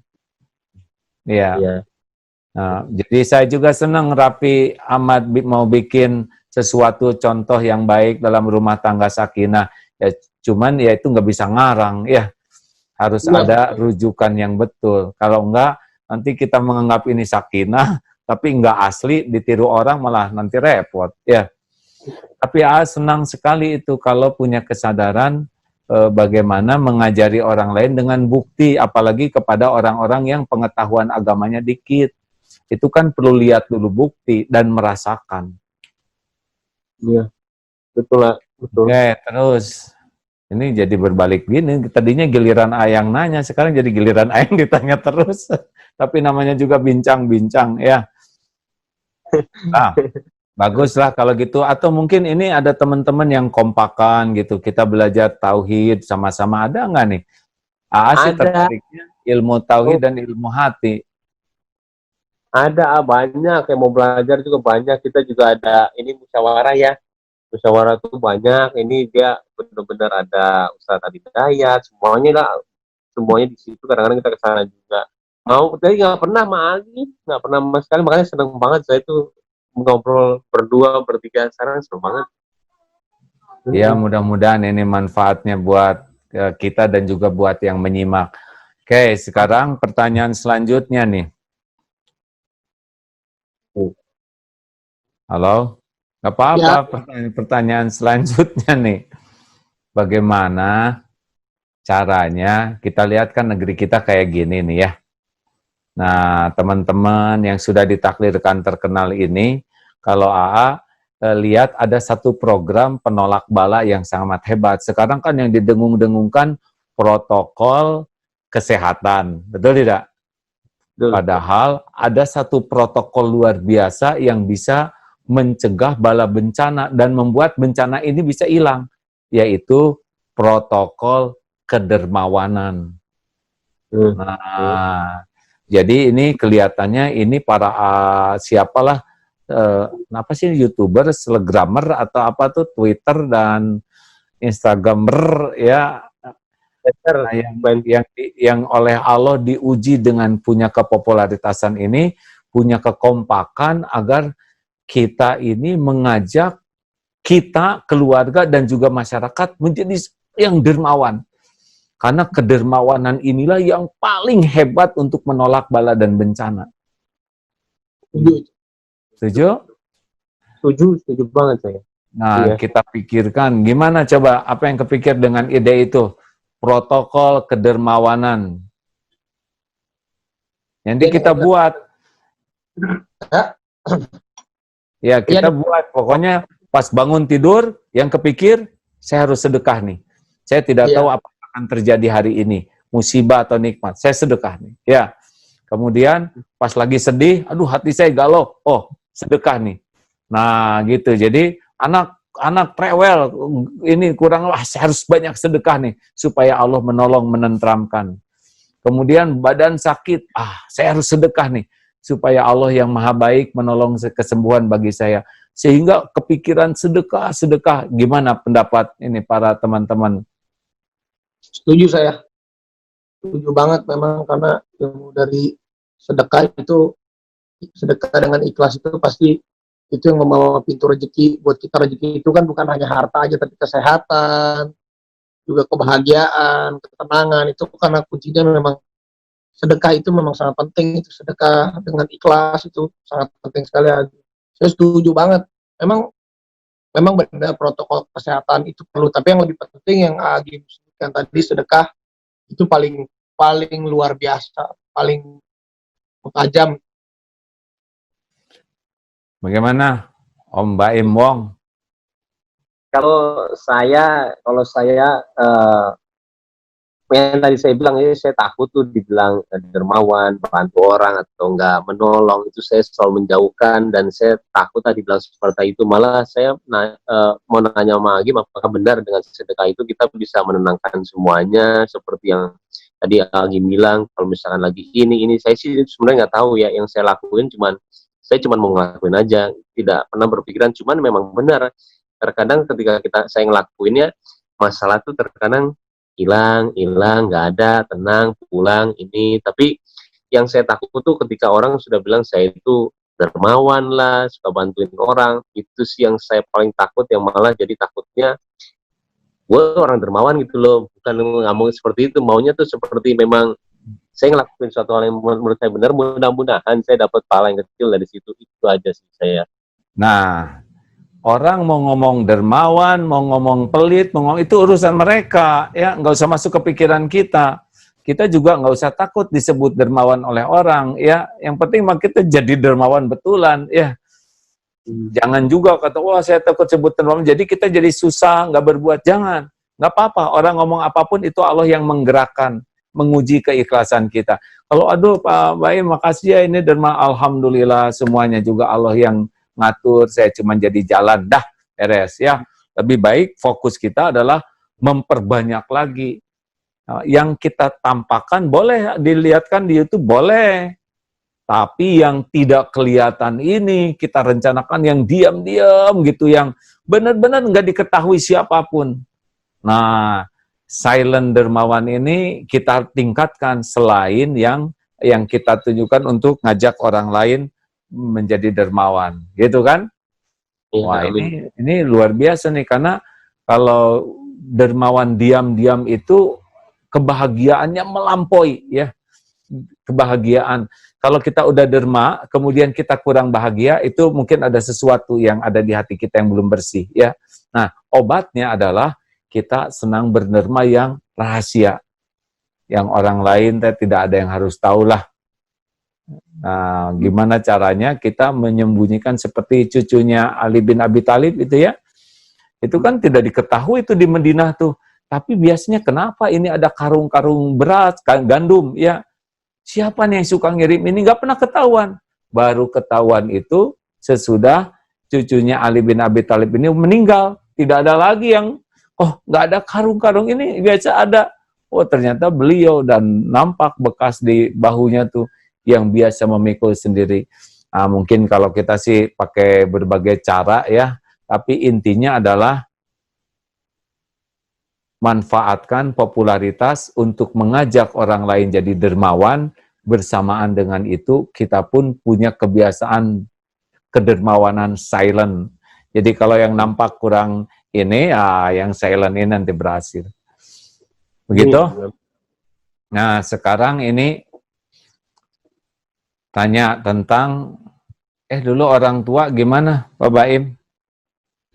Ya. Nah, jadi saya juga senang Rapi Ahmad mau bikin sesuatu contoh yang baik dalam rumah tangga sakinah. Ya, cuman ya itu nggak bisa ngarang, ya. Harus ada rujukan yang betul. Kalau enggak, nanti kita menganggap ini sakinah, tapi enggak asli, ditiru orang malah nanti repot, ya. Tapi senang sekali itu kalau punya kesadaran bagaimana mengajari orang lain dengan bukti, apalagi kepada orang-orang yang pengetahuan agamanya dikit. Itu kan perlu lihat dulu bukti dan merasakan. Iya, betul lah, betul. Oke, terus ini jadi berbalik gini. Tadinya giliran Ayang nanya, sekarang jadi giliran Ayang ditanya terus. Tapi namanya juga bincang-bincang, ya. Nah, baguslah kalau gitu. Atau mungkin ini ada teman-teman yang kompakan gitu. Kita belajar tauhid sama-sama. Ada nggak nih? Sih tertariknya ilmu tauhid dan ilmu hati. Ada, banyak. Yang mau belajar juga banyak. Kita juga ada, ini musyawarah ya. Musyawarah tuh banyak. Ini dia benar-benar ada Ustaz Adi Hidayat. Semuanya lah. Semuanya di situ. Kadang-kadang kita kesana juga. Mau, tadi nggak pernah sama Ali. Nggak pernah sama sekali. Makanya senang banget saya tuh ngobrol berdua, bertiga. Sekarang senang banget. Ya, mudah-mudahan ini manfaatnya buat kita dan juga buat yang menyimak. Oke, sekarang pertanyaan selanjutnya nih. Halo? Nggak apa-apa, pertanyaan selanjutnya nih. Bagaimana caranya, kita lihat kan negeri kita kayak gini nih ya. Nah, teman-teman yang sudah ditaklirkan terkenal ini, kalau AA lihat ada satu program penolak bala yang sangat hebat. Sekarang kan yang didengung-dengungkan protokol kesehatan, betul tidak? Padahal ada satu protokol luar biasa yang bisa mencegah bala bencana dan membuat bencana ini bisa hilang, yaitu protokol kedermawanan. Nah, jadi ini kelihatannya ini para siapalah, apa sih, YouTuber, Telegrammer atau apa tuh, Twitter dan Instagramer ya, yang oleh Allah diuji dengan punya kepopularitasan ini, punya kekompakan agar kita ini mengajak kita, keluarga dan juga masyarakat menjadi yang dermawan. Karena kedermawanan inilah yang paling hebat untuk menolak bala dan bencana. Setuju? Setuju banget saya. Nah, kita pikirkan gimana coba, apa yang kepikir dengan ide itu? Protokol kedermawanan. Nanti kita buat. Ya, kita buat. Pokoknya pas bangun tidur, yang kepikir, saya harus sedekah nih. Saya tidak tahu apa akan terjadi hari ini. Musibah atau nikmat. Saya sedekah nih. Ya. Kemudian, pas lagi sedih, aduh hati saya galau. Oh, sedekah nih. Nah, gitu. Jadi, anak rewel, ini kurang, saya harus banyak sedekah nih, supaya Allah menolong, menenteramkan. Kemudian badan sakit, saya harus sedekah nih, supaya Allah yang maha baik menolong kesembuhan bagi saya. Sehingga kepikiran sedekah. Gimana pendapat ini para teman-teman? Setuju saya. setuju banget memang, karena ilmu dari sedekah itu, sedekah dengan ikhlas itu pasti itu yang membawa pintu rezeki buat kita. Rezeki itu kan bukan hanya harta aja, tapi kesehatan, juga kebahagiaan, ketenangan. Itu karena kuncinya memang sedekah itu memang sangat penting. Itu sedekah dengan ikhlas itu sangat penting sekali. Saya setuju banget. Memang memang benar protokol kesehatan itu perlu, tapi yang lebih penting yang Agi sebutkan tadi, sedekah itu paling paling luar biasa, paling tajam. Bagaimana Om Baim Wong? Kalau saya yang tadi saya bilang ini, saya takut tuh dibilang dermawan, bantu orang atau enggak menolong, itu saya selalu menjauhkan, dan saya takut tadi bilang seperti itu. Malah saya mau nanya sama Agim, apakah benar dengan sedekah itu kita bisa menenangkan semuanya seperti yang tadi Agim bilang. Kalau misalkan lagi ini saya sih sebenarnya nggak tahu ya, yang saya lakuin saya cuman mau ngelakuin aja, tidak pernah berpikiran. Cuman memang benar, terkadang ketika saya ngelakuinnya, masalah tuh terkadang hilang, nggak ada, tenang, pulang ini. Tapi yang saya takut tuh ketika orang sudah bilang saya itu dermawan lah, suka bantuin orang, itu sih yang saya paling takut, yang malah jadi takutnya gue orang dermawan gitu loh. Bukan ngomong seperti itu, maunya tuh seperti memang saya ngelakuin suatu hal yang menurut saya benar, mudah-mudahan saya dapat pahala yang kecil dari situ. Itu aja sih saya. Nah, orang mau ngomong dermawan, mau ngomong pelit, mau ngomong, itu urusan mereka, ya nggak usah masuk ke pikiran kita. Kita juga nggak usah takut disebut dermawan oleh orang, ya. Yang penting mah kita jadi dermawan betulan, ya. Jangan juga kata, wah saya takut sebut dermawan, jadi kita jadi susah, nggak berbuat. Jangan, nggak apa-apa. Orang ngomong apapun itu Allah yang menggerakkan, menguji keikhlasan kita. Kalau aduh Pak Baim, makasih ya ini derma, alhamdulillah semuanya juga Allah yang ngatur, saya cuma jadi jalan, dah beres ya. Lebih baik fokus kita adalah memperbanyak lagi. Yang kita tampakkan boleh dilihatkan di YouTube, boleh. Tapi yang tidak kelihatan ini kita rencanakan yang diam-diam gitu, yang benar-benar nggak diketahui siapapun. Nah, silent dermawan ini kita tingkatkan selain yang kita tunjukkan untuk ngajak orang lain menjadi dermawan, gitu kan? Ya, Wah, amin. ini luar biasa nih, karena kalau dermawan diam-diam itu kebahagiaannya melampaui, ya. Kebahagiaan. Kalau kita udah derma, kemudian kita kurang bahagia, itu mungkin ada sesuatu yang ada di hati kita yang belum bersih, ya. Nah, obatnya adalah kita senang berderma yang rahasia, yang orang lain tidak ada yang harus tahu lah. Nah, gimana caranya kita menyembunyikan seperti cucunya Ali bin Abi Thalib itu ya? Itu kan tidak diketahui itu di Madinah tuh. Tapi biasanya kenapa ini ada karung-karung beras, gandum, ya? Siapa nih yang suka ngirim ini? Nggak pernah ketahuan. Baru ketahuan itu sesudah cucunya Ali bin Abi Thalib ini meninggal. Tidak ada lagi yang, oh nggak ada karung-karung ini, biasa ada. Oh ternyata beliau, dan nampak bekas di bahunya tuh yang biasa memikul sendiri. Nah, mungkin kalau kita sih pakai berbagai cara ya, tapi intinya adalah manfaatkan popularitas untuk mengajak orang lain jadi dermawan, bersamaan dengan itu kita pun punya kebiasaan kedermawanan silent. Jadi kalau yang nampak kurang ini, yang silent ini nanti berhasil. Begitu? Nah, sekarang ini tanya tentang, dulu orang tua gimana Pak Baim?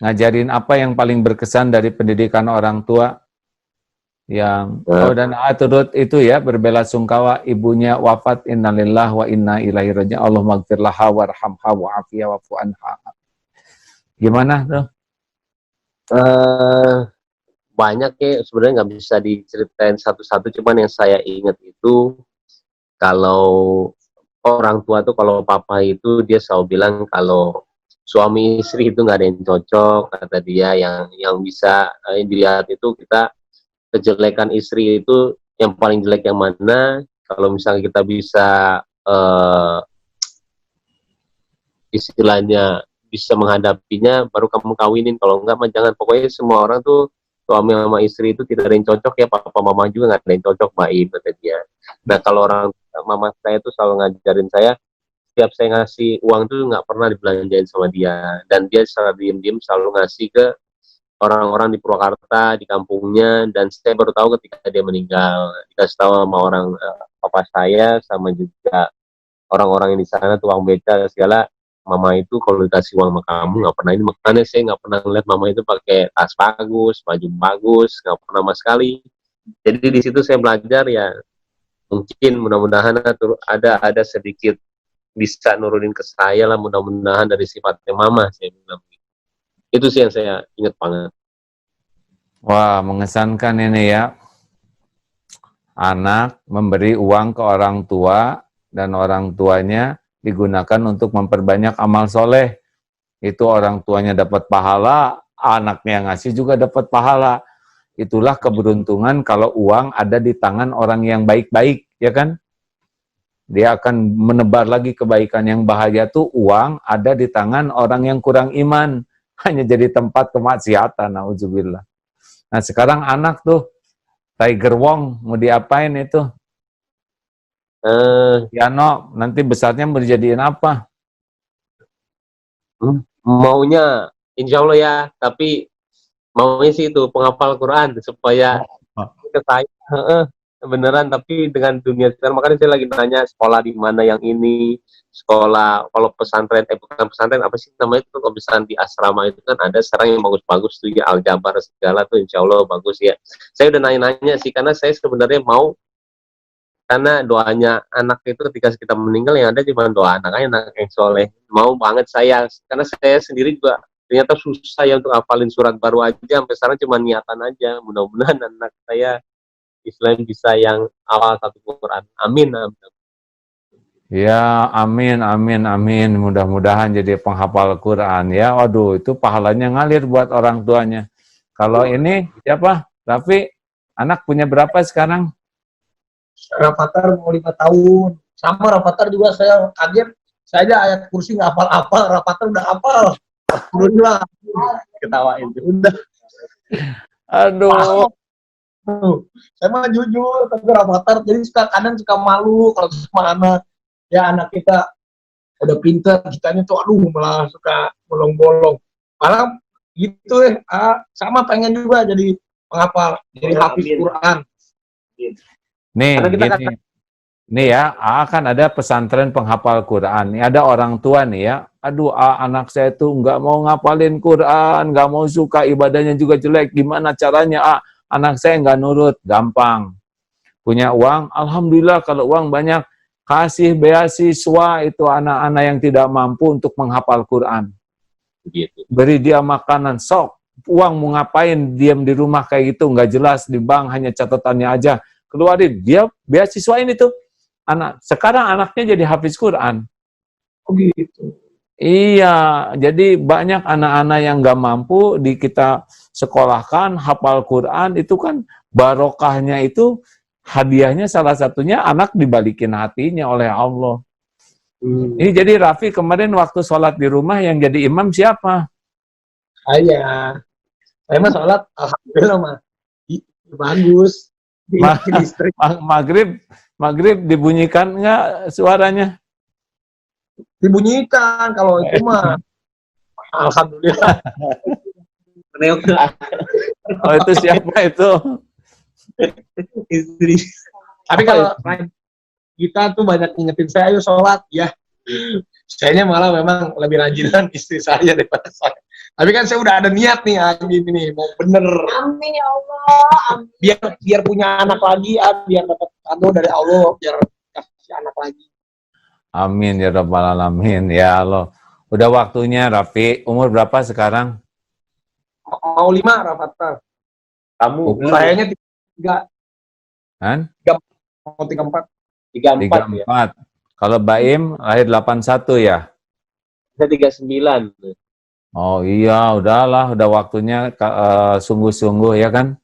Ngajarin apa yang paling berkesan dari pendidikan orang tua? Yang dan turut itu ya, berbelasungkawa ibunya wafat, innalillah wa inna ilaihi raji'un, Allah maghfirlaha warhamha wa'afiya wa'fu anha. Gimana tuh? Banyak ya sebenarnya, nggak bisa diceritain satu-satu. Cuman yang saya ingat itu, kalau orang tua tuh, kalau papa itu dia selalu bilang kalau suami istri itu nggak ada yang cocok, kata dia. Yang bisa dilihat itu kita, kejelekan istri itu yang paling jelek yang mana. Kalau misalnya kita bisa istilahnya bisa menghadapinya, baru kamu kawinin. Kalau enggak mah jangan. Pokoknya semua orang tuh suami sama istri itu tidak ada yang cocok ya, papa mama juga nggak ada yang cocok, Baim, kata dia. Nah kalau mama saya tuh selalu ngajarin saya, setiap saya ngasih uang tuh nggak pernah dibelanjain sama dia, dan dia secara diem-diem selalu ngasih ke orang-orang di Purwakarta, di kampungnya, dan saya baru tahu ketika dia meninggal, dikasih tahu sama orang papa saya, sama juga orang-orang yang di sana, tukang beca segala. Mama itu kalau dikasih uang sama kamu nggak pernah ini, makanya saya nggak pernah ngeliat mama itu pakai tas bagus, baju bagus, nggak pernah sama sekali. Jadi di situ saya belajar ya, mungkin mudah-mudahan ada sedikit bisa nurunin ke saya lah, mudah-mudahan dari sifatnya mama, saya bilang. Itu sih yang saya ingat banget. Wah, mengesankan ini ya. Anak memberi uang ke orang tua dan orang tuanya digunakan untuk memperbanyak amal soleh. Itu orang tuanya dapat pahala, anaknya ngasih juga dapat pahala. Itulah keberuntungan kalau uang ada di tangan orang yang baik-baik, ya kan? Dia akan menebar lagi kebaikan. Yang bahaya tuh uang ada di tangan orang yang kurang iman, hanya jadi tempat kemaksiatan, na'udzubillah. Nah sekarang anak tuh, Tiger Wong, mau diapain itu? Yano, nanti besarnya mau dijadiin apa? Maunya, insya Allah ya, tapi maunya sih itu penghafal Quran supaya saya beneran. Tapi dengan dunia sekarang, makanya saya lagi nanya sekolah di mana yang ini, sekolah kalau pesantren, bukan pesantren, apa sih namanya itu, kalau pesantren di asrama itu kan ada sekarang yang bagus-bagus tuh ya, Al-Jabar segala tuh, insya Allah bagus ya. Saya udah nanya-nanya sih, karena saya sebenarnya mau, karena doanya anak itu ketika kita meninggal yang ada cuma doa anak yang soleh. Mau banget saya, karena saya sendiri juga ternyata susah ya untuk hafalin surat baru aja, sampai sekarang cuma niatan aja. Mudah-mudahan anak saya Islam bisa yang awal satu Quran. Amin, amin. Ya, amin, amin, amin. Mudah-mudahan jadi penghafal Quran ya. Waduh, itu pahalanya ngalir buat orang tuanya. Kalau ini siapa? Raffi, anak punya berapa sekarang? Rafathar mau 5 tahun. Sama Rafathar juga saya kaget. Saya aja ayat kursi nggak hafal-hafal, Rafathar udah hafal. Alhamdulillah. Ketawain. Udah. Aduh. Saya mah jujur, tapi Rafathar jadi kadang suka malu kalau sama anak. Ya anak kita udah pintar, kitanya tuh aduh malah suka bolong-bolong. Malah gitu sama pengen juga jadi penghafal, jadi hafiz Quran. Nih, gini. Nih ya, kan ada pesantren penghafal Quran. Nih ada orang tua nih ya. Aduh, anak saya tuh nggak mau ngapalin Quran, nggak mau, suka ibadahnya juga jelek. Gimana caranya? Anak saya nggak nurut. Gampang. Punya uang, alhamdulillah kalau uang banyak, kasih beasiswa itu anak-anak yang tidak mampu untuk menghafal Quran. Beri dia makanan, sok. Uang mau ngapain, diam di rumah kayak gitu, nggak jelas, di bank hanya catatannya aja. Keluarin, dia beasiswa ini tuh. Sekarang anaknya jadi hafiz Quran. Oh gitu. Iya, jadi banyak anak-anak yang nggak mampu kita sekolahkan, hafal Quran, itu kan barokahnya itu, hadiahnya salah satunya anak dibalikin hatinya oleh Allah. Ini jadi Raffi kemarin waktu sholat di rumah yang jadi imam siapa? Saya mah sholat alhamdulillah mah bagus. Maghrib dibunyikan nggak suaranya? Dibunyikan kalau itu mah alhamdulillah. Oh itu siapa itu? Istri. Tapi kalau kita tuh banyak ingetin saya, ayo sholat ya. Sayanya malah memang lebih rajinan istri saya daripada saya. Tapi kan saya udah ada niat nih ini mau bener. Amin ya Allah. Amin. Biar punya anak lagi, biar dapat kado dari Allah, biar kasih anak lagi. Amin ya rabbal alamin ya Allah. Udah waktunya Raffi. Umur berapa sekarang? Mau 5 Rafathar. Kamu sayanya 3. Kan? 34. 34 ya. Kalau Baim lahir 81 ya? Saya 39. Oh iya, udahlah, udah waktunya sungguh-sungguh ya kan?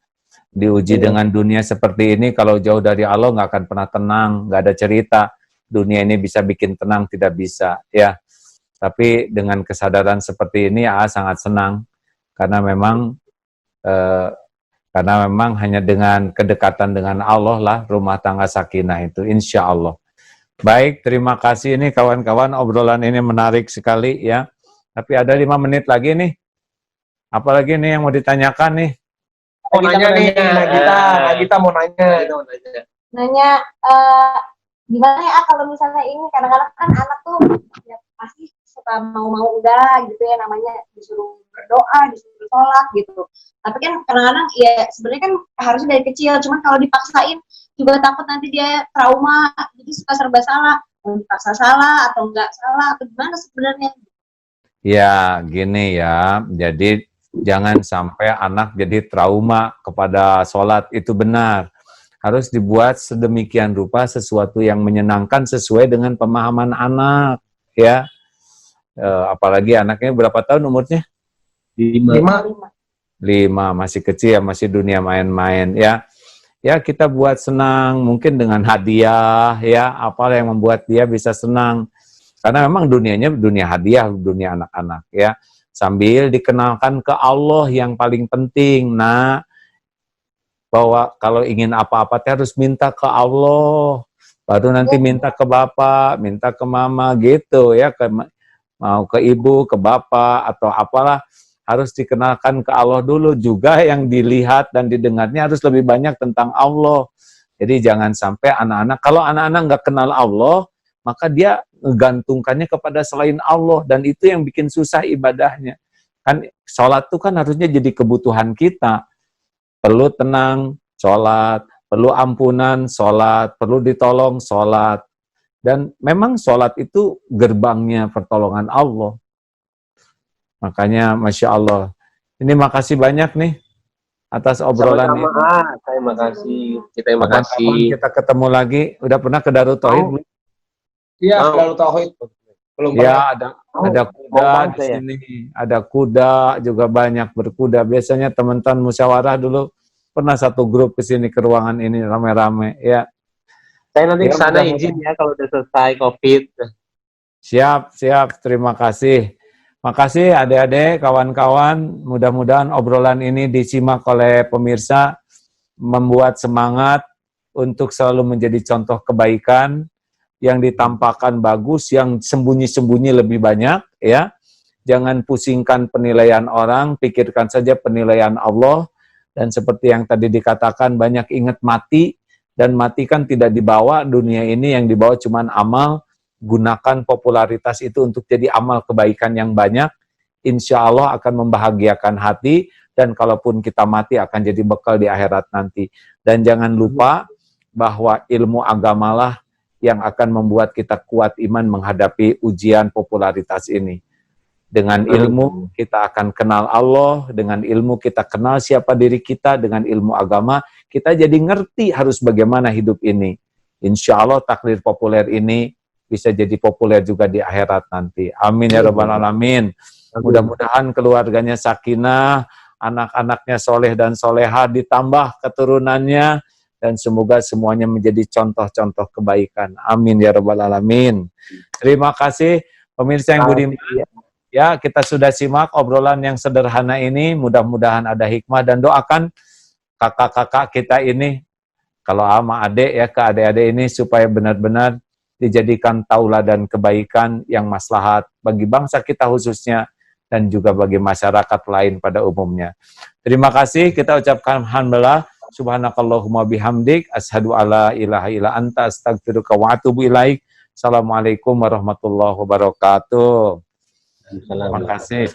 Diuji dengan dunia seperti ini, kalau jauh dari Allah nggak akan pernah tenang, nggak ada cerita. Dunia ini bisa bikin tenang, tidak bisa ya. Tapi dengan kesadaran seperti ini, sangat senang. Karena memang Karena memang hanya dengan kedekatan dengan Allah lah rumah tangga sakinah itu, insya Allah. Baik, terima kasih ini kawan-kawan, obrolan ini menarik sekali ya. Tapi ada 5 menit lagi nih. Apalagi nih yang mau ditanyakan nih? Mau nanya nih, Nagita mau nanya. Nanya, gimana ya kalau misalnya ini kadang-kadang kan anak tuh ya pasti suka mau-mau enggak gitu ya, namanya disuruh berdoa, disuruh sholat gitu. Tapi kan kadang-kadang ya sebenarnya kan harusnya dari kecil, cuman kalau dipaksain juga takut nanti dia trauma, jadi suka serba salah. Dipaksa salah atau enggak salah atau gimana sebenarnya? Ya, gini ya. Jadi jangan sampai anak jadi trauma kepada sholat, itu benar. Harus dibuat sedemikian rupa sesuatu yang menyenangkan sesuai dengan pemahaman anak, ya. Apalagi anaknya berapa tahun umurnya? 5. 5, masih kecil, masih dunia main-main, ya. Ya, kita buat senang, mungkin dengan hadiah, ya, apa yang membuat dia bisa senang. Karena memang dunianya dunia hadiah, dunia anak-anak, ya. Sambil dikenalkan ke Allah yang paling penting, nah, bahwa kalau ingin apa-apa harus minta ke Allah, baru nanti minta ke bapak, minta ke mama gitu ya, mau ke ibu, ke bapak atau apalah, harus dikenalkan ke Allah dulu. Juga yang dilihat dan didengarnya harus lebih banyak tentang Allah. Jadi jangan sampai anak-anak, kalau anak-anak nggak kenal Allah, maka dia menggantungkannya kepada selain Allah, dan itu yang bikin susah ibadahnya. Kan sholat itu kan harusnya jadi kebutuhan kita. Perlu tenang, sholat. Perlu ampunan, sholat. Perlu ditolong, sholat. Dan memang sholat itu gerbangnya pertolongan Allah. Makanya Masya Allah. Ini makasih banyak nih atas obrolan ini. Saya makasih. Kita yang makasih. Kita ketemu lagi. Udah pernah ke Darut Tauhid belum? Iya, Darut Tauhid. Belum Ya, pernah. ada kuda di sini. Ada kuda, juga banyak berkuda. Biasanya teman-teman musyawarah dulu pernah satu grup ke sini, ke ruangan ini rame-rame, ya. Saya nanti Ya, ke sana izin ya kalau udah selesai COVID. Siap. Terima kasih. Makasih adik-adik, kawan-kawan. Mudah-mudahan obrolan ini disimak oleh pemirsa, membuat semangat untuk selalu menjadi contoh kebaikan, yang ditampakkan bagus, yang sembunyi-sembunyi lebih banyak, ya. Jangan pusingkan penilaian orang, pikirkan saja penilaian Allah. Dan seperti yang tadi dikatakan, banyak ingat mati, dan mati kan tidak dibawa dunia ini, yang dibawa cuman amal. Gunakan popularitas itu untuk jadi amal kebaikan yang banyak, insya Allah akan membahagiakan hati, dan kalaupun kita mati akan jadi bekal di akhirat nanti. Dan jangan lupa bahwa ilmu agamalah yang akan membuat kita kuat iman menghadapi ujian popularitas ini. Dengan ilmu kita akan kenal Allah, dengan ilmu kita kenal siapa diri kita, dengan ilmu agama kita jadi ngerti harus bagaimana hidup ini. Insya Allah takdir populer ini bisa jadi populer juga di akhirat nanti. Amin ya rabbal alamin. Mudah-mudahan keluarganya sakinah, anak-anaknya soleh dan soleha, ditambah keturunannya, dan semoga semuanya menjadi contoh-contoh kebaikan. Amin ya rabbal alamin. Terima kasih pemirsa yang budiman. Ya, kita sudah simak obrolan yang sederhana ini. Mudah-mudahan ada hikmah, dan doakan kakak-kakak kita ini, kalau sama adik ya, ke adik-adik ini supaya benar-benar dijadikan tauladan kebaikan yang maslahat bagi bangsa kita khususnya, dan juga bagi masyarakat lain pada umumnya. Terima kasih, kita ucapkan alhamdulillah, subhanakallahumma bihamdik, asyhadu alla ilaha illa anta, astaghfiruka wa atubu ilaik. Assalamualaikum warahmatullahi wabarakatuh. Terima kasih.